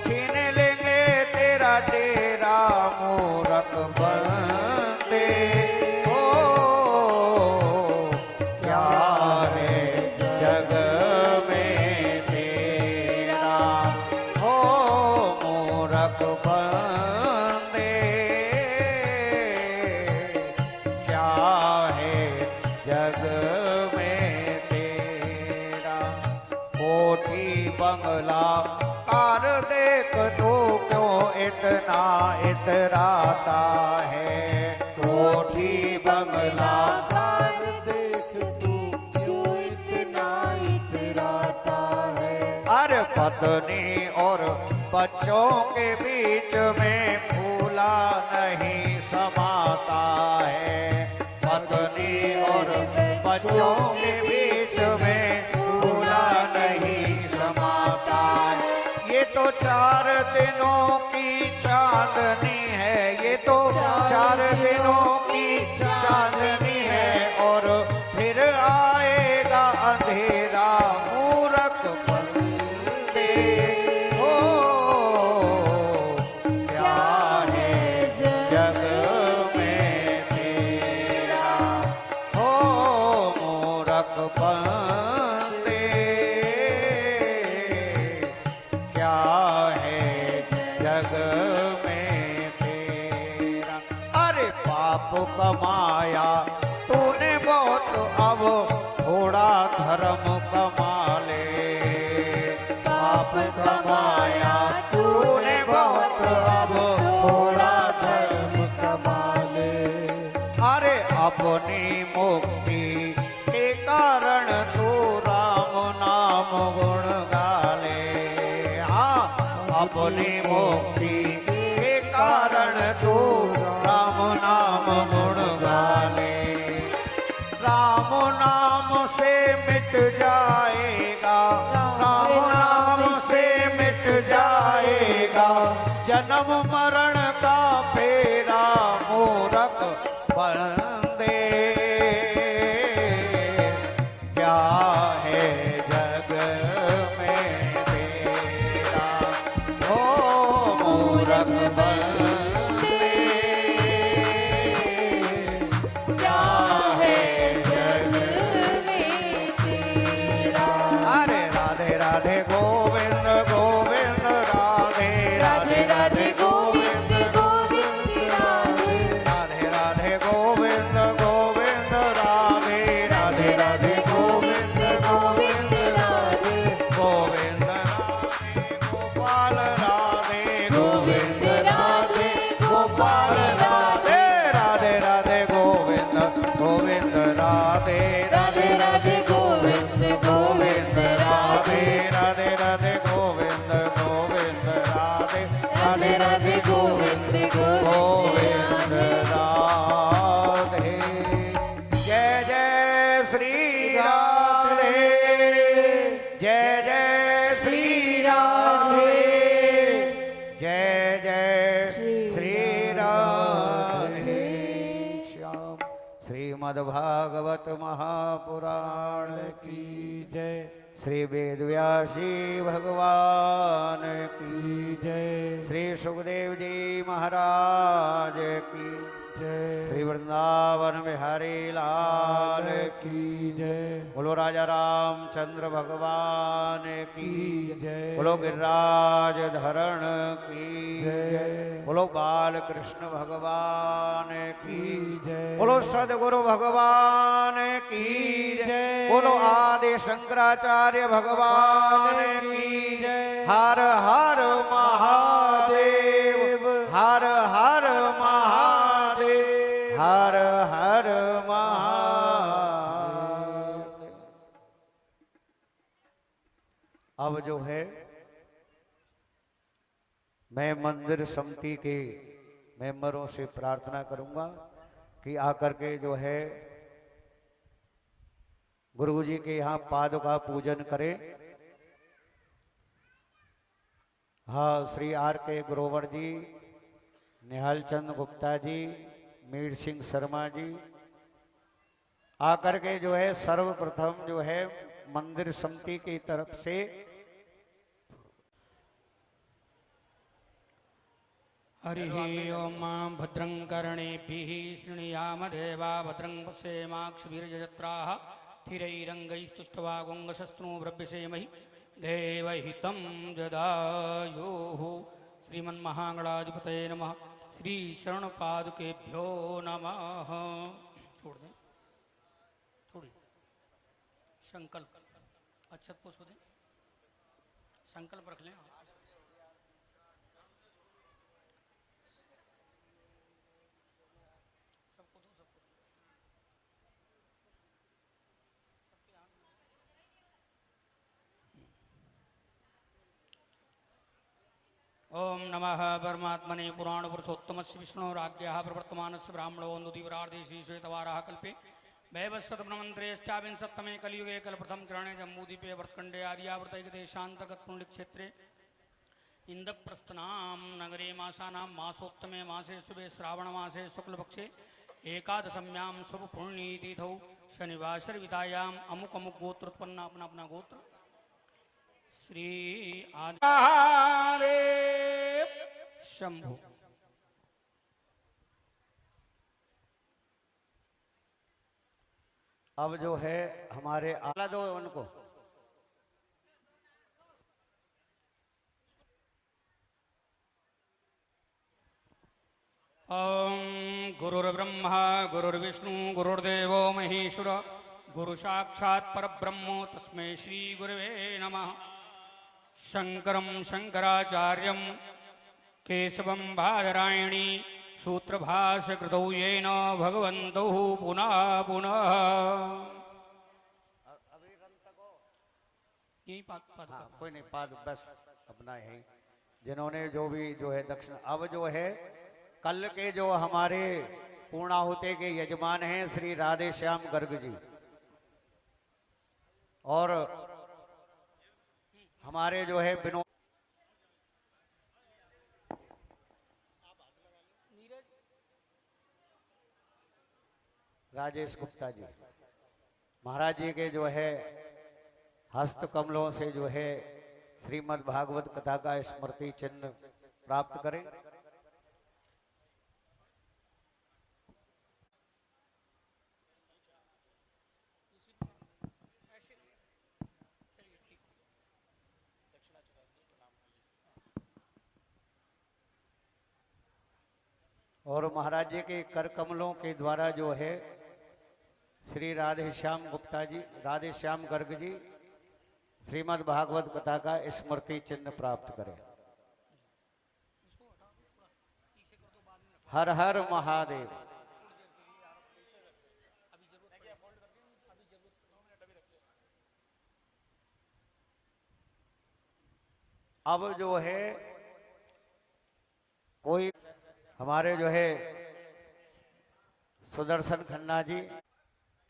छीन लेंगे तेरा डेरा मूरख बंदे। ओ क्या है जग में तेरा, तू क्यों इतना इतराता है। कोठी बंगला घर देख तू क्यों इतना इतराता है। अरे पत्नी और बच्चों के बीच में फूला नहीं समाता है। पत्नी और बच्चों के बीच में फूला नहीं समाता है। ये तो 4 दिनों की चांदनी है, ये तो 4 दिनों की चांदनी है, और फिर आएगा अंधेरा मूरख बंदे। ओ क्या है जग में तेरा, ओ मूरख बंदे क्या है जग में तेरा। अरे पाप कमाया तूने बहुत, अब थोड़ा धर्म कमा ले। पाप कमाया तूने बहुत, अब थोड़ा धर्म कमा ले। अरे अपनी मुक्ति के कारण तू राम नाम गुण गा ले। हाँ, अपनी मुक्ति के कारण तू राम नाम गुण गा ले। राम नाम से मिट जाएगा, राम नाम से मिट जाएगा जन्म मरण का फेरा मूरख बंदे। क्या है जग में तेरा, ओ मूरख बंदे क्या है जग में तेरा। अरे राधे राधे गोविंद गोविंद राधे राधे राधे गोविंद गोविंद राधे राधे राधे गोविंद गोविंद राधे राधे राधे गोविंद गोविंद राधे गोविंद राधे गोपाल राधे गोविंद राधे गोपाल राधे राधे राधे गोविंद गोविंद राधे राधे राधे गोविंद गोविंद राधे राधे राधे गोविंद गोविंद राधे राधे राधे गोविंद गोविंद राधे। जय जय श्री राधे, जय जय श्री राधे, जय जय श्री राधे श्याम। श्रीमद्भागवत महापुराण की जय श्री वेदव्यासी भगवान की जय श्री सुखदेव जी महाराज की जय श्री वृंदावन बिहारी लाल की जय बोलो राजा रामचंद्र भगवान की जय बोलो गिरिराज धरण की जय बोलो बाल कृष्ण भगवान की जय बोलो सदगुरु भगवान की जय बोलो आदि शंकराचार्य भगवान की जय हर हर महादेव, हर हर महादेव, हर हर महादेव। अब जो है मैं मंदिर समिति के मेंबरों से प्रार्थना करूंगा कि आकर के जो है गुरु जी के यहाँ पाद का पूजन करें। हाँ, श्री आर के ग्रोवर जी, निहाल चंद गुप्ता जी, मीर सिंह शर्मा जी आकर के जो है सर्वप्रथम जो है मंदिर समिति की तरफ से हरिः ओम भद्रं कर्णेभिः शृणुयाम देवा भद्रं पश्येमाक्षभिर्यजत्राः स्थिरैरङ्गैस्तुष्टवागुङ्गशस्त्रो ब्रव्यसेमहि देवहितं जदायुः। श्रीमन्महागणाधिपतये नमः। श्री शरणपादुकेभ्यो नमः। छोड़ दें थोड़ी संकल्प अच्छत पुष्प दें, संकल्प रख लें। ओम नमः परमात्मने पुराण पुरुषोत्तमस्य विष्णुराज्ञः प्रवर्तमानस्य ब्राह्मणोन्दुदीवरार्धेशी श्वेतवाराः कल्पे वैवस्वतमन्त्रेष्टाविंशत्तमे कलियुगे कल्पप्रथम किरणे जम्बूद्वीपे वर्तखण्डे आर्यावर्तैकदेशान्तर्गतपुण्यक्षेत्रे इन्दप्रस्थनां नगरे मासानां मासोत्तमे मासे शुभे श्रावणमासे शुक्लपक्षे एकादशम्यां शुभपुण्यतिथौ शनिवासरविदायाम् अमुक अमुक गोत्रोत्पन्ना अपना अपना गोत्र श्री आदिदेव शंभु। अब जो है हमारे आला दो उनको ओम गुरुर्ब्रह्मा गुरुर्विष्णु गुरुर्देवो महेश्वर गुरु साक्षात् परब्रह्म तस्मै श्री गुरवे नमः। शंकरं शंकराचार्यं केशवं बादरायणी सूत्रभाष्यकृतौ येन भगवन्तौ पुनः पुनः यही हाँ, कोई नहीं पाद बस अपना है जिन्होंने जो भी जो है दक्षिण अब जो है कल के जो हमारे पूर्णाहुति के यजमान हैं श्री राधे श्याम गर्ग जी और हमारे जो है विनोद राजेश गुप्ता जी महाराज जी के जो है हस्त कमलों से जो है श्रीमद् भागवत कथा का स्मृति चिन्ह प्राप्त करें। और महाराज जी के कर कमलों के द्वारा जो है श्री राधे श्याम गुप्ता जी राधे श्याम गर्ग जी श्रीमद् भागवत कथा का स्मृति चिन्ह प्राप्त करें। हर हर महादेव। अब जो है कोई हमारे जो है सुदर्शन खन्ना जी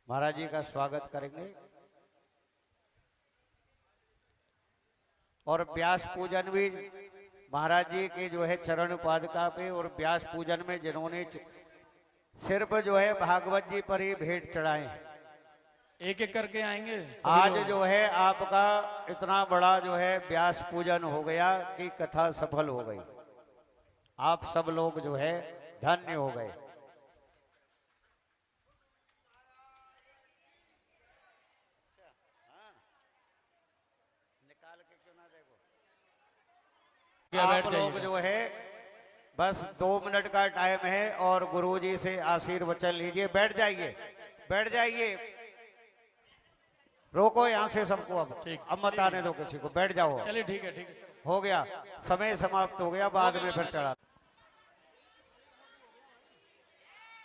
महाराज जी का स्वागत करेंगे और व्यास पूजन भी महाराज जी के जो है चरण पादुका पे और व्यास पूजन में जिन्होंने सिर्फ जो है भागवत जी पर ही भेंट चढ़ाए एक एक करके आएंगे आज जो है आपका इतना बड़ा जो है व्यास पूजन हो गया कि कथा सफल हो गई। आप सब लोग जो है धन्य हो गए। निकाल के क्यों ना देखो आप लोग जो है बस 2 मिनट का टाइम है और गुरुजी से आशीर्वचन लीजिए। बैठ जाइए बैठ जाइए रोको यहाँ से सबको अब मत आने दो किसी को। बैठ जाओ। चलिए ठीक है हो गया समय समाप्त हो गया बाद में फिर चढ़ा।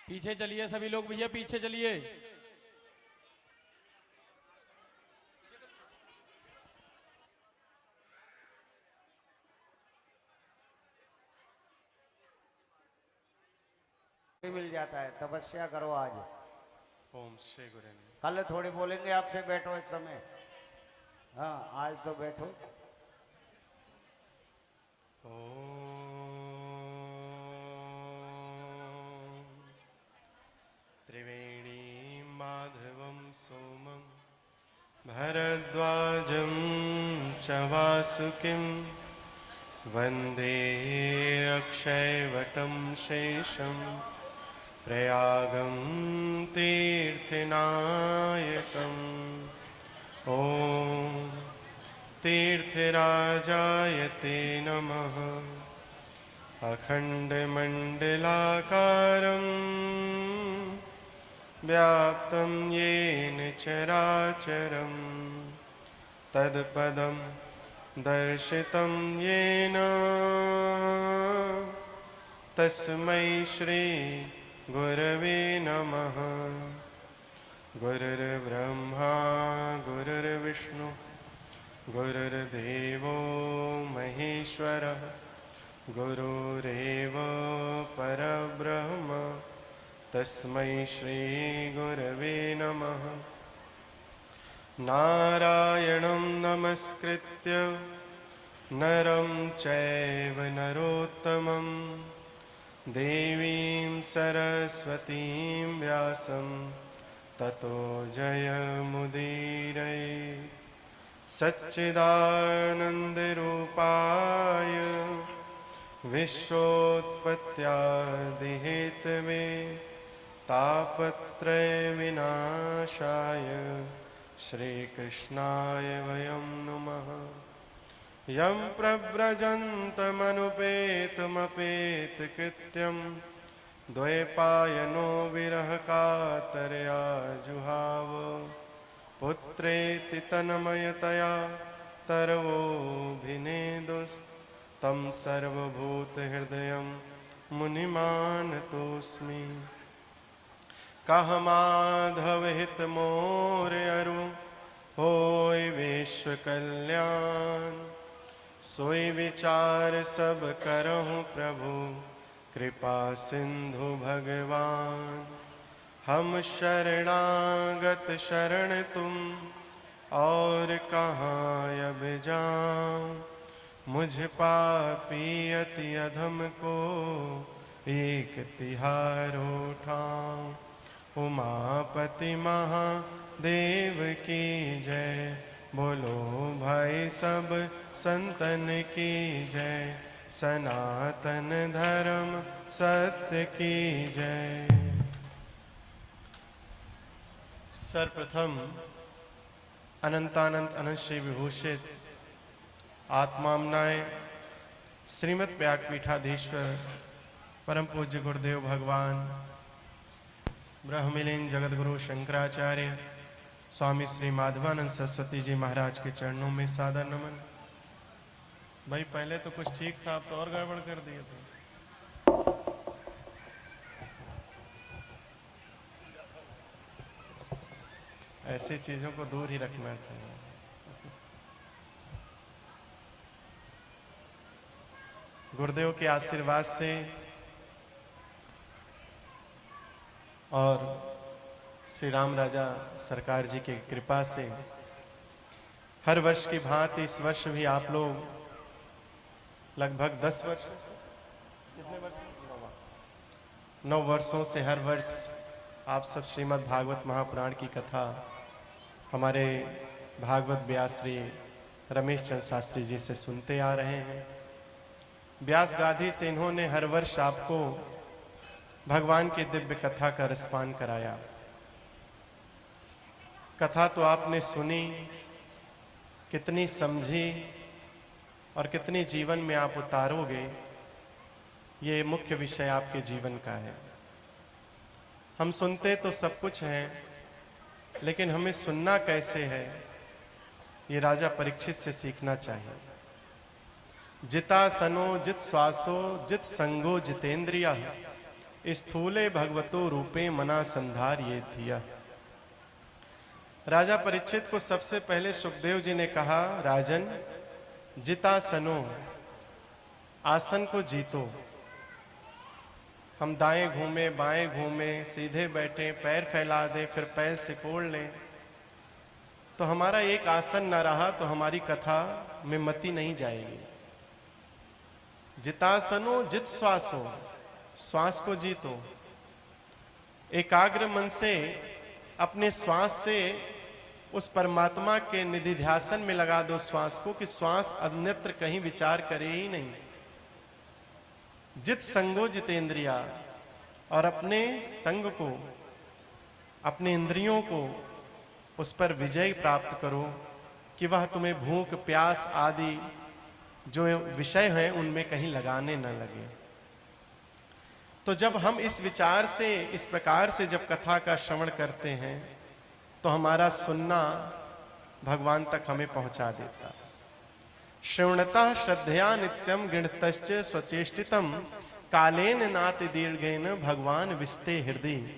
पीछे चलिए सभी लोग भैया पीछे चलिए। मिल जाता है तपस्या करो आज। ओम श्री गुरु। कल थोड़ी बोलेंगे आपसे बैठो इस समय। हाँ आज तो बैठो। त्रिवेणी माधवं सोमं भरद्वाजं च वासुकिं वन्दे अक्षयवटं शेषं प्रयागं तीर्थनायकम्। ॐ तीर्थराजाय ते नमः। अखण्डमण्डलाकारं व्याप्तं येन चराचरं तत्पदं दर्शितं येन तस्मै श्री गुरवे नमः। गुरुर्ब्रह्मा गुरुर्विष्णु गुरुर्देवो महेश्वरः गुरुरेव परब्रह्म तस्मै श्रीगुरवे नमः। नारायणं नमस्कृत्य नरं चैव नरोत्तमं देवीं सरस्वतीं व्यासं ततो जयमुदीरये। सच्चिदानन्दरूपाय विश्वोत्पत्त्यादिहेतवे तापत्रयविनाशाय श्रीकृष्णाय वयं नुमः। यं प्रव्रजन्तमनुपेतमपेतकृत्यं द्वैपायनो विरहकातरया जुहाव पुत्रेति तन्मयतया तरवोऽभिनेदुस्तं सर्वभूतहृदयं मुनिमानतोऽस्मि। कह माधव हित मोर अरु होय विश्व कल्याण। सोई विचार सब करहु प्रभु कृपा सिंधु भगवान। हम शरणागत शरण तुम और कहाँ अब जाऊं। मुझ पापी अति अधम को एक तिहारो उठाऊं। उमापति महादेव की जय बोलो भाई सब संतन की जय। सनातन धर्म सत्य की जय। सर्वप्रथम अनंतानंत अनंत श्री विभूषित आत्मामनाय श्रीमद व्यासपीठाधीश्वर परम पूज्य गुरुदेव भगवान ब्रह्मलीन जगतगुरु शंकराचार्य स्वामी श्री माधवानंद सरस्वती जी महाराज के चरणों में सादर नमन। भाई पहले तो कुछ ठीक था, अब तो और गड़बड़ कर दिए थे। ऐसी चीजों को दूर ही रखना चाहिए। गुरुदेव के आशीर्वाद से और श्री राम राजा सरकार जी की कृपा से हर वर्ष की भांति इस वर्ष भी आप लोग लगभग 10 वर्ष, कितने वर्ष, 9 वर्षों से हर वर्ष आप सब श्रीमद् भागवत महापुराण की कथा हमारे भागवत व्यास श्री रमेश चंद्र शास्त्री जी से सुनते आ रहे हैं। व्यास गादी से इन्होंने हर वर्ष आपको भगवान की दिव्य कथा का रसपान कराया। कथा तो आपने सुनी, कितनी समझी और कितनी जीवन में आप उतारोगे, ये मुख्य विषय आपके जीवन का है। हम सुनते तो सब कुछ है, लेकिन हमें सुनना कैसे है, ये राजा परीक्षित से सीखना चाहिए। जिता सनो जित श्वासो जित संगो जितेंद्रिया स्थूले भगवतो रूपे मना संधार ये थिया। राजा परीक्षित को सबसे पहले सुखदेव जी ने कहा, राजन जिता सनो, आसन को जीतो। हम दाएं घूमे बाएं घूमे, सीधे बैठे, पैर फैला दे, फिर पैर सिकोड़ लें, तो हमारा एक आसन न रहा तो हमारी कथा में मति नहीं जाएगी। जितासनो जित श्वासो, श्वास को जीतो। एकाग्र मन से अपने श्वास से उस परमात्मा के निधिध्यासन में लगा दो श्वास को, कि श्वास अन्यत्र कहीं विचार करे ही नहीं। जित संगो जितेंद्रिया, और अपने संग को, अपने इंद्रियों को उस पर विजय प्राप्त करो कि वह तुम्हें भूख प्यास आदि जो विषय हैं उनमें कहीं लगाने न लगे। तो जब हम इस विचार से, इस प्रकार से जब कथा का श्रवण करते हैं तो हमारा सुनना भगवान तक हमें पहुंचा देता। श्रवणतः श्रद्धया नित्यम गृणतश्च स्वचेष्टितम कालेन नाति दीर्घेन भगवान विस्ते हृदय।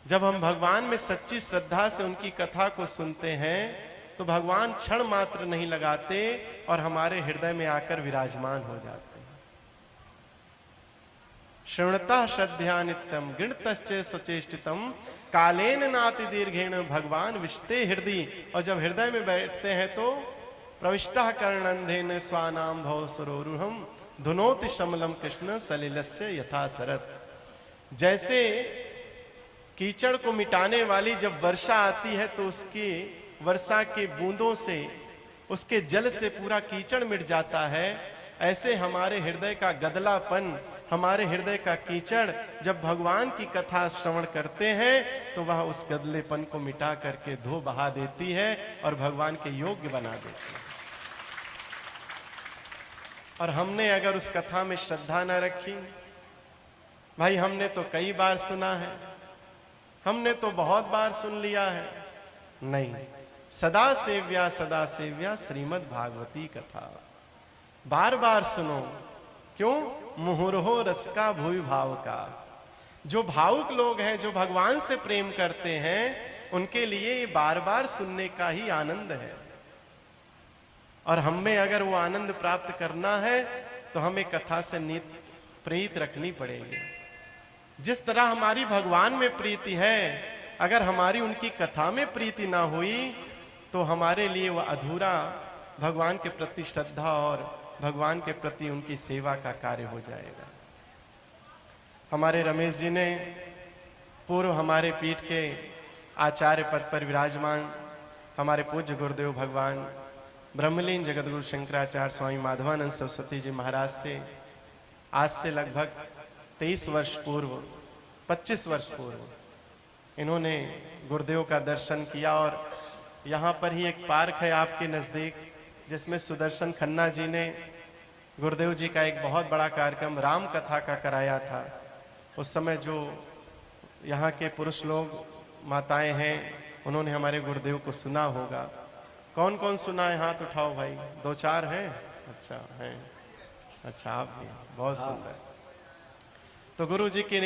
जब हम भगवान में सच्ची श्रद्धा से उनकी कथा को सुनते हैं तो भगवान क्षण मात्र नहीं लगाते और हमारे हृदय में आकर विराजमान हो जाते हैं। शृणुतः श्रद्धया नित्यम गृणतश्च स्वचेष्टितम कालेन नाति दीर्घेण भगवान विशते हृदय। और जब हृदय में बैठते हैं तो प्रविष्टः कर्णंधेन स्वानाम भव सरोरुहम धुनोति शमलम कृष्ण सलिलस्य यथा सरत। जैसे कीचड़ को मिटाने वाली जब वर्षा आती है तो उसकी वर्षा के बूंदों से, उसके जल से पूरा कीचड़ मिट जाता है, ऐसे हमारे हृदय का गदलापन, हमारे हृदय का कीचड़ जब भगवान की कथा श्रवण करते हैं तो वह उस गदलेपन को मिटा करके धो बहा देती है और भगवान के योग्य बना देती है। और हमने अगर उस कथा में श्रद्धा न रखी, भाई हमने तो कई बार सुना है, हमने तो बहुत बार सुन लिया है, नहीं, सदा सेव्या श्रीमद् भागवती कथा बार बार सुनो। क्यों? मुहुर्हो रस का भूवि भाव का। जो भावुक लोग हैं, जो भगवान से प्रेम करते हैं, उनके लिए ये बार बार सुनने का ही आनंद है। और हमें अगर वो आनंद प्राप्त करना है तो हमें कथा से नित प्रीत रखनी पड़ेगी। जिस तरह हमारी भगवान में प्रीति है, अगर हमारी उनकी कथा में प्रीति ना हुई तो हमारे लिए वह अधूरा भगवान के प्रति श्रद्धा और भगवान के प्रति उनकी सेवा का कार्य हो जाएगा। हमारे रमेश जी ने पूर्व हमारे पीठ के आचार्य पद पर विराजमान हमारे पूज्य गुरुदेव भगवान ब्रह्मलीन जगतगुरु शंकराचार्य स्वामी माधवानंद सरस्वती जी महाराज से आज से लगभग 23 वर्ष पूर्व, 25 वर्ष पूर्व इन्होंने गुरुदेव का दर्शन किया। और यहाँ पर ही एक पार्क है आपके नज़दीक, जिसमें सुदर्शन खन्ना जी ने गुरुदेव जी का एक बहुत बड़ा कार्यक्रम राम कथा का कराया था। उस समय जो यहाँ के पुरुष लोग, माताएं हैं, उन्होंने हमारे गुरुदेव को सुना होगा। कौन कौन सुना है? हाथ उठाओ भाई। 2-4 हैं? अच्छा हैं, अच्छा आप भी, बहुत सुंदर। तो गुरु जी की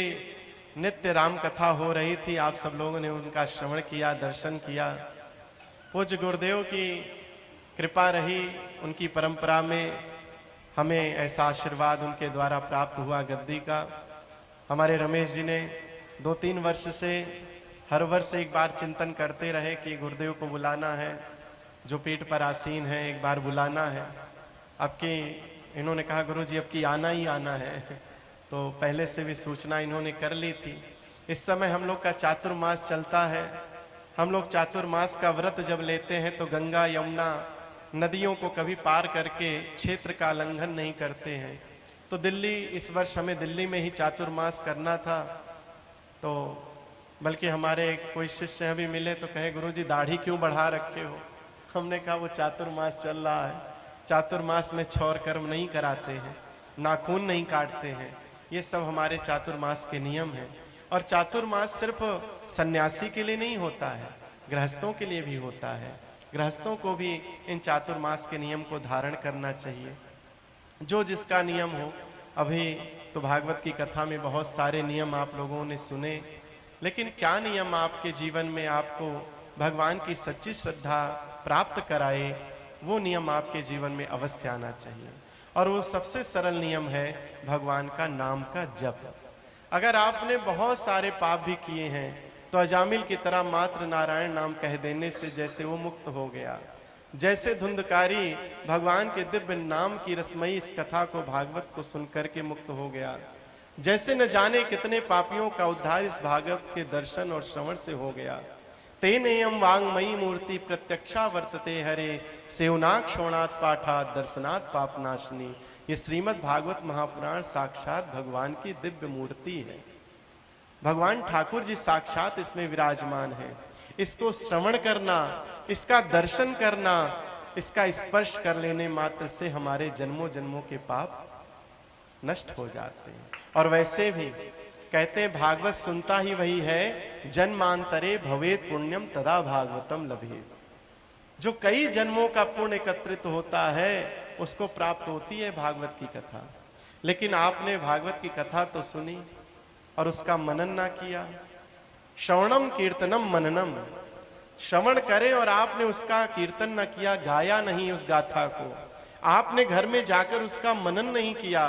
नित्य राम कथा हो रही थी, आप सब लोगों ने उनका श्रवण किया, दर्शन किया। पूज्य गुरुदेव की कृपा रही, उनकी परंपरा में हमें ऐसा आशीर्वाद उनके द्वारा प्राप्त हुआ गद्दी का। हमारे रमेश जी ने 2-3 वर्ष से हर वर्ष एक बार चिंतन करते रहे कि गुरुदेव को बुलाना है, जो पीठ पर आसीन है, एक बार बुलाना है। अब की इन्होंने कहा गुरु जी अब की आना ही आना है, तो पहले से भी सूचना इन्होंने कर ली थी। इस समय हम लोग का चातुर्मास चलता है। हम लोग चातुर्मास का व्रत जब लेते हैं तो गंगा यमुना नदियों को कभी पार करके क्षेत्र का उल्लंघन नहीं करते हैं। तो दिल्ली, इस वर्ष हमें दिल्ली में ही चातुर्मास करना था। तो बल्कि हमारे कोई शिष्य अभी मिले तो कहे गुरुजी दाढ़ी क्यों बढ़ा रखे हो? हमने कहा वो चातुर्मास चल रहा है, चातुर्मास में छौर कर्म नहीं कराते हैं, नाखून नहीं काटते हैं, ये सब हमारे चातुर्मास के नियम हैं। और चातुर्मास सिर्फ सन्यासी के लिए नहीं होता है, गृहस्थों के लिए भी होता है। गृहस्थों को भी इन चातुर्मास के नियम को धारण करना चाहिए, जो जिसका नियम हो। अभी तो भागवत की कथा में बहुत सारे नियम आप लोगों ने सुने, लेकिन क्या नियम आपके जीवन में आपको भगवान की सच्ची श्रद्धा प्राप्त कराए, वो नियम आपके जीवन में अवश्य आना चाहिए। और वो सबसे सरल नियम है भगवान का नाम का जप। अगर आपने बहुत सारे पाप भी किए हैं तो अजामिल की तरह मात्र नारायण नाम कह देने से जैसे वो मुक्त हो गया, जैसे धुंधकारी भगवान के दिव्य नाम की रसमयी इस कथा को, भागवत को सुनकर के मुक्त हो गया, जैसे न जाने कितने पापियों का उद्धार इस भागवत के दर्शन और श्रवण से हो गया। तेनेयम वांगमयी मूर्ति प्रत्यक्षा वर्तते हरे सेवनाक श्रवणात् पाठात् दर्शनात् पापनाशनी। ये श्रीमद् भागवत महापुराण साक्षात भगवान की दिव्य मूर्ति है। भगवान ठाकुर जी साक्षात इसमें विराजमान है। इसको श्रवण करना, इसका दर्शन करना, इसका स्पर्श कर लेने मात्र से हमारे जन्मों जन्मों के पाप नष्ट हो जाते हैं। और वैसे भी कहते हैं भागवत सुनता ही वही है जन्मांतरे भवेत पुण्यम तदा भागवतम लभेत। जो कई जन्मों का पुण्य एकत्रित होता है उसको प्राप्त होती है भागवत की कथा। लेकिन आपने भागवत की कथा तो सुनी और उसका मनन ना किया। श्रवणम कीर्तनम मननम, श्रवण करे और आपने उसका कीर्तन न किया, गाया नहीं उस गाथा को, आपने घर में जाकर उसका मनन नहीं किया,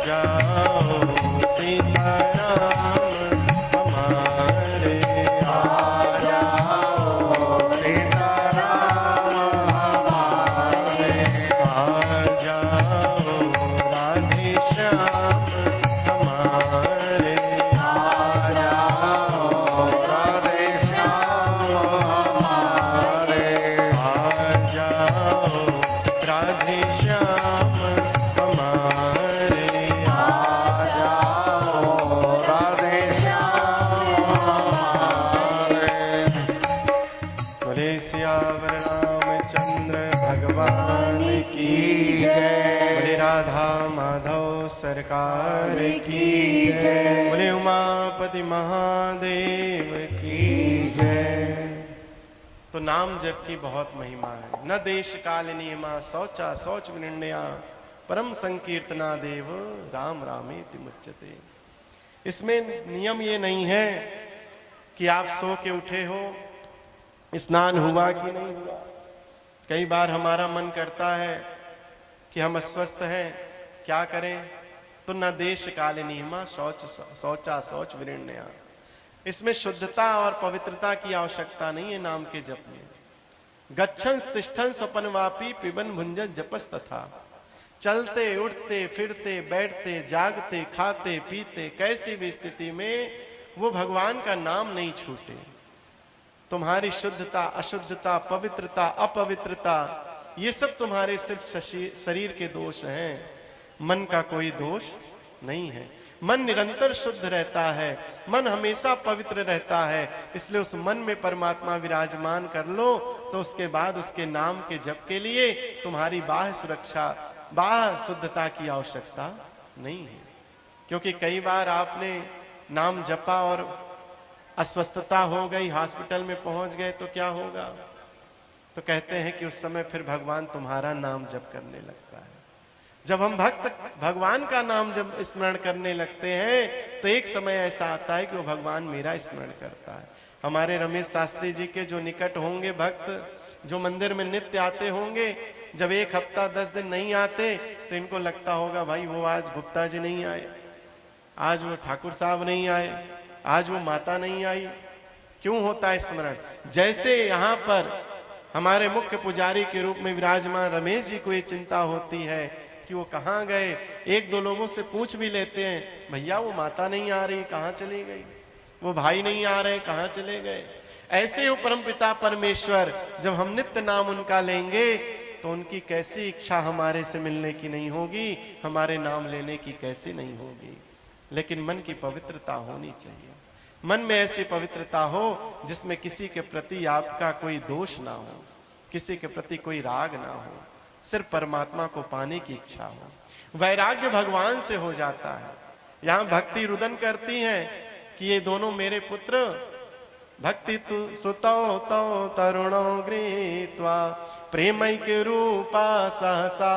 जाओ सीताराम हमारे, आ जाओ सीताराम हमारे, आ जाओ राधे श्याम हमारे, आ जाओ राधे श्याम हमारे, आ जाओ राधे श्याम हमारे, आ जाओ राधे श्याम हमारे। बोले सियावर रामचंद्र भगवान की जय, बोले राधा माधव सरकार की जय, बोले उमापति महादेव की जय। तो नाम जप की बहुत महिमा है। न देश काल नियमा शौचा शौच विनिर्णया, परम संकीर्तना देव राम रामेति मुच्यते। इसमें नियम ये नहीं है कि आप सो के उठे हो, स्नान हुआ कि नहीं हुआ। कई बार हमारा मन करता है कि हम अस्वस्थ हैं, क्या करें, तो न देश काल नियमा शौचा शौच विनिर्णया। इसमें शुद्धता और पवित्रता की आवश्यकता नहीं है नाम के जप में। गच्छन तिष्ठन स्वपन वापी पिबन भुंजन जपस तथा। चलते उठते फिरते बैठते जागते खाते पीते कैसी भी स्थिति में वो भगवान का नाम नहीं छूटे। तुम्हारी शुद्धता अशुद्धता पवित्रता अपवित्रता ये सब तुम्हारे सिर्फ शरीर के दोष हैं, मन का कोई दोष नहीं है। मन निरंतर शुद्ध रहता है, मन हमेशा पवित्र रहता है, इसलिए उस मन में परमात्मा विराजमान कर लो तो उसके बाद उसके नाम के जप के लिए तुम्हारी बाह्य सुरक्षा बाह्य शुद्धता की आवश्यकता नहीं है। क्योंकि कई बार आपने नाम जपा और अस्वस्थता हो गई, हॉस्पिटल में पहुंच गए तो क्या होगा, तो कहते हैं कि उस समय फिर भगवान तुम्हारा नाम जप करने लगता है। जब हम भक्त भगवान का नाम जब स्मरण करने लगते हैं तो एक समय ऐसा आता है कि वो भगवान मेरा स्मरण करता है। हमारे रमेश शास्त्री जी के जो निकट होंगे भक्त, जो मंदिर में नित्य आते होंगे, जब एक हफ्ता 10 दिन नहीं आते तो इनको लगता होगा भाई वो आज गुप्ता जी नहीं आए, आज वो ठाकुर साहब नहीं आए, आज वो माता नहीं आई। क्यों होता है स्मरण? जैसे यहाँ पर हमारे मुख्य पुजारी के रूप में विराजमान रमेश जी को ये चिंता होती है कि वो कहाँ गए, एक दो लोगों से पूछ भी लेते हैं, भैया वो माता नहीं आ रही, कहाँ चली गई, वो भाई नहीं आ रहे, कहाँ चले गए। ऐसे हो परमपिता परमेश्वर, जब हम नित्य नाम उनका लेंगे तो उनकी कैसी इच्छा हमारे से मिलने की नहीं होगी, हमारे नाम लेने की कैसी नहीं होगी। लेकिन मन की पवित्रता होनी चाहिए। मन में ऐसी पवित्रता हो जिसमें किसी के प्रति आपका कोई दोष ना हो, किसी के प्रति कोई राग ना हो, सिर्फ परमात्मा को पाने की इच्छा हो। वैराग्य भगवान से हो जाता है। यहाँ भक्ति रुदन करती हैं कि ये दोनों मेरे पुत्र भक्ति तु सुतो तो तरुणो गृहीत्वा प्रेमैक रूपा सहसा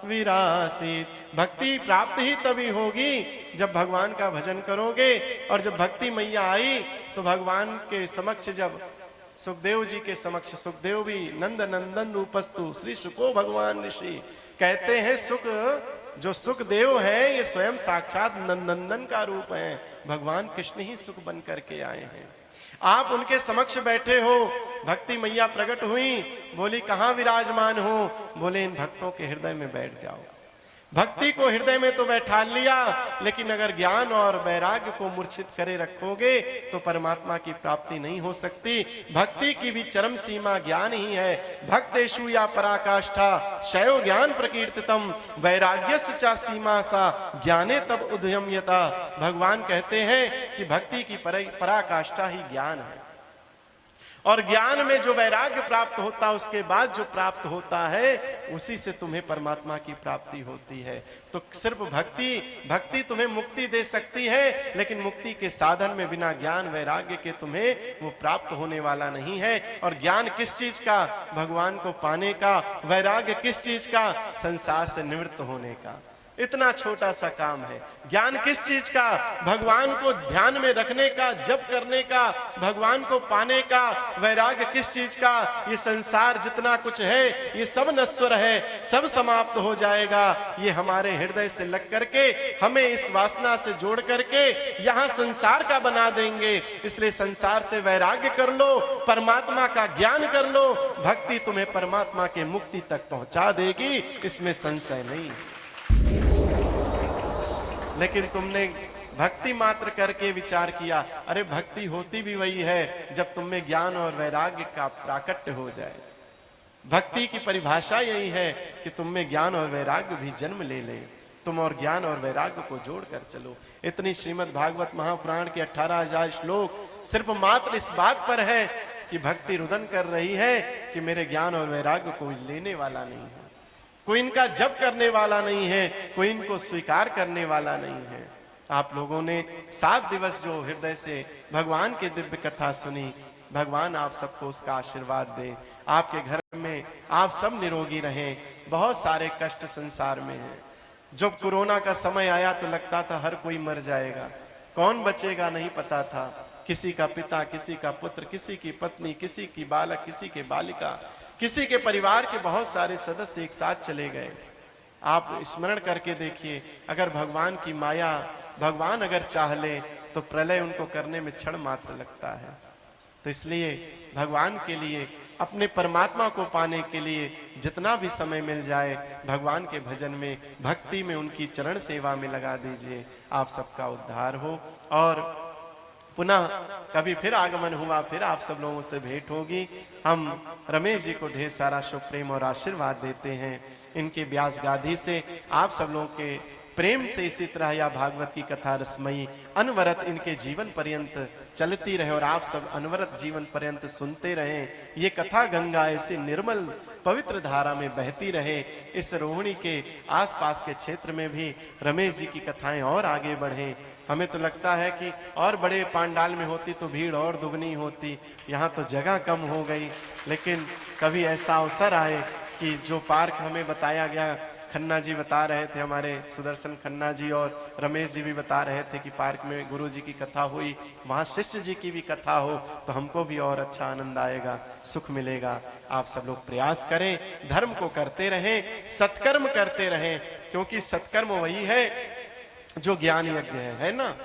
विरासित। भक्ति प्राप्त ही तभी होगी जब भगवान का भजन करोगे। और जब भक्ति मैया आई तो भगवान के समक्ष, जब सुखदेव जी के समक्ष, सुखदेव भी नंद नंदन रूपस्तु श्री सुको भगवान ऋषि कहते हैं, सुख जो सुखदेव है ये स्वयं साक्षात नंदन का रूप है। भगवान कृष्ण ही सुख बन करके आए हैं। आप उनके समक्ष बैठे हो, भक्ति मैया प्रकट हुई, बोली कहाँ विराजमान हो, बोले इन भक्तों के हृदय में बैठ जाओ। भक्ति को हृदय में तो बैठा लिया, लेकिन अगर ज्ञान और वैराग्य को मूर्छित करे रखोगे तो परमात्मा की प्राप्ति नहीं हो सकती। भक्ति की भी चरम सीमा ज्ञान ही है। भक्तेषु या पराकाष्ठा शैव ज्ञान प्रकीर्तितम वैराग्यस्य च सीमा सा ज्ञाने तब उद्यम्यता। भगवान कहते हैं कि भक्ति की पराकाष्ठा ही ज्ञान है, और ज्ञान में जो वैराग्य प्राप्त होता है उसके बाद जो प्राप्त होता है उसी से तुम्हें परमात्मा की प्राप्ति होती है। तो सिर्फ भक्ति तुम्हें मुक्ति दे सकती है, लेकिन मुक्ति के साधन में बिना ज्ञान वैराग्य के तुम्हें वो प्राप्त होने वाला नहीं है। और ज्ञान किस चीज का? भगवान को पाने का। वैराग्य किस चीज का? संसार से निवृत्त होने का। इतना छोटा सा काम है। ज्ञान किस चीज का? भगवान को ध्यान में रखने का, जप करने का, भगवान को पाने का। वैराग्य किस चीज का? ये संसार जितना कुछ है ये सब नश्वर है, सब समाप्त हो जाएगा। ये हमारे हृदय से लग करके हमें इस वासना से जोड़ करके यहां संसार का बना देंगे। इसलिए संसार से वैराग्य कर लो, परमात्मा का ज्ञान कर लो। भक्ति तुम्हें परमात्मा के मुक्ति तक पहुंचा देगी, इसमें संशय नहीं। लेकिन तुमने भक्ति मात्र करके विचार किया, अरे भक्ति होती भी वही है जब तुम में ज्ञान और वैराग्य का प्राकट्य हो जाए। भक्ति की परिभाषा यही है कि तुम में ज्ञान और वैराग्य भी जन्म ले ले। तुम और ज्ञान और वैराग्य को जोड़कर चलो। इतनी श्रीमद् भागवत महापुराण के 18,000 श्लोक सिर्फ मात्र इस बात पर है कि भक्ति रुदन कर रही है कि मेरे ज्ञान और वैराग्य को लेने वाला नहीं है, कोई इनका जप करने वाला नहीं है, कोई इनको स्वीकार करने वाला नहीं है। आप लोगों ने 7 दिवस जो हृदय से भगवान की दिव्य कथा सुनी, भगवान आप सबको उसका आशीर्वाद दे। आपके घर में आप सब निरोगी रहें। बहुत सारे कष्ट संसार में हैं। जब कोरोना का समय आया तो लगता था हर कोई मर जाएगा, कौन बचेगा नहीं पता था। किसी का पिता, किसी का पुत्र, किसी की पत्नी, किसी की बालक, किसी के बालिका, किसी के परिवार के बहुत सारे सदस्य एक साथ चले गए। आप स्मरण करके देखिए, अगर भगवान की माया, भगवान अगर चाह ले तो प्रलय उनको करने में क्षण मात्र लगता है। तो इसलिए भगवान के लिए, अपने परमात्मा को पाने के लिए जितना भी समय मिल जाए भगवान के भजन में, भक्ति में, उनकी चरण सेवा में लगा दीजिए। आप सबका उद्धार हो। और पुनः कभी फिर आगमन हुआ, फिर आप सब लोगों से भेंट होगी। हम रमेश जी को ढेर सारा शुभ प्रेम और आशीर्वाद देते हैं। इनके व्यास गादी से आप सब लोगों के प्रेम से इसी तरह या भागवत की कथा रसमयी अनवरत इनके जीवन पर्यंत चलती रहे और आप सब अनवरत जीवन पर्यंत सुनते रहें। ये कथा गंगा ऐसे निर्मल पवित्र धारा में बहती रहे। इस रोहिणी के आसपास के क्षेत्र में भी रमेश जी की कथाएं और आगे बढ़े। हमें तो लगता है कि और बड़े पांडाल में होती तो भीड़ और दुगनी होती, यहाँ तो जगह कम हो गई। लेकिन कभी ऐसा अवसर आए कि जो पार्क हमें बताया गया, खन्ना जी बता रहे थे, हमारे सुदर्शन खन्ना जी और रमेश जी भी बता रहे थे कि पार्क में गुरु जी की कथा हुई, वहाँ शिष्य जी की भी कथा हो तो हमको भी और अच्छा आनंद आएगा, सुख मिलेगा। आप सब लोग प्रयास करें, धर्म को करते रहें, सत्कर्म करते रहें, क्योंकि सत्कर्म वही है जो ज्ञान यज्ञ है ना।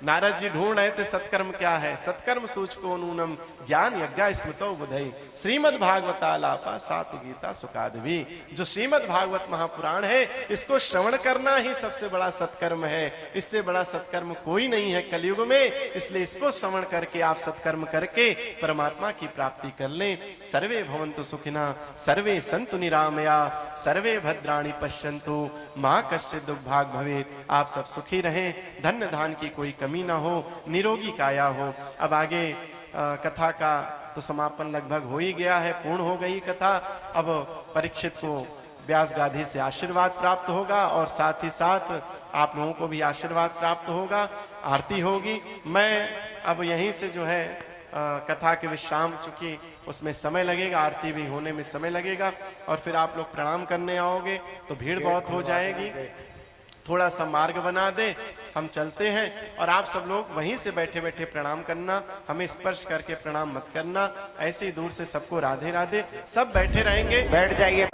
नारद जी ढूंढ रहे थे सत्कर्म क्या है। सत्कर्म सूचको नूनम ज्ञान यज्ञ स्मृतो बुधई श्रीमद् भागवतालापा सात गीता सुकादवी। जो श्रीमद् भागवत महापुराण है इसको श्रवण करना ही सबसे बड़ा सत्कर्म है। इससे बड़ा सत्कर्म कोई नहीं है कलयुग में। इसलिए इसको श्रवण करके आप सत्कर्म करके परमात्मा की प्राप्ति कर लें। सर्वे भवन्तु सुखिना, सर्वे सन्तु निरामया, सर्वे भद्राणि पश्यन्तु, मां कश्चित् दुर्भाग भवेत्। आप सब सुखी रहें, धन्य धान की कोई कमी ना हो, निरोगी काया हो। अब आगे कथा का तो समापन लगभग हो ही गया है, पूर्ण हो गई कथा। अब परीक्षित को व्यास गादी से आशीर्वाद प्राप्त होगा और साथ ही साथ आप लोगों को भी आशीर्वाद प्राप्त होगा। आरती होगी। मैं अब यहीं से जो है कथा के विश्राम, चूंकि उसमें समय लगेगा, आरती भी होने में समय लगेगा और फिर आप लोग प्रणाम करने आओगे तो भीड़ बहुत हो जाएगी। थोड़ा सा मार्ग बना दे, हम चलते हैं। और आप सब लोग वहीं से बैठे बैठे प्रणाम करना, हमें स्पर्श करके प्रणाम मत करना। ऐसे ही दूर से सबको राधे राधे। सब बैठे रहेंगे, बैठ जाइए।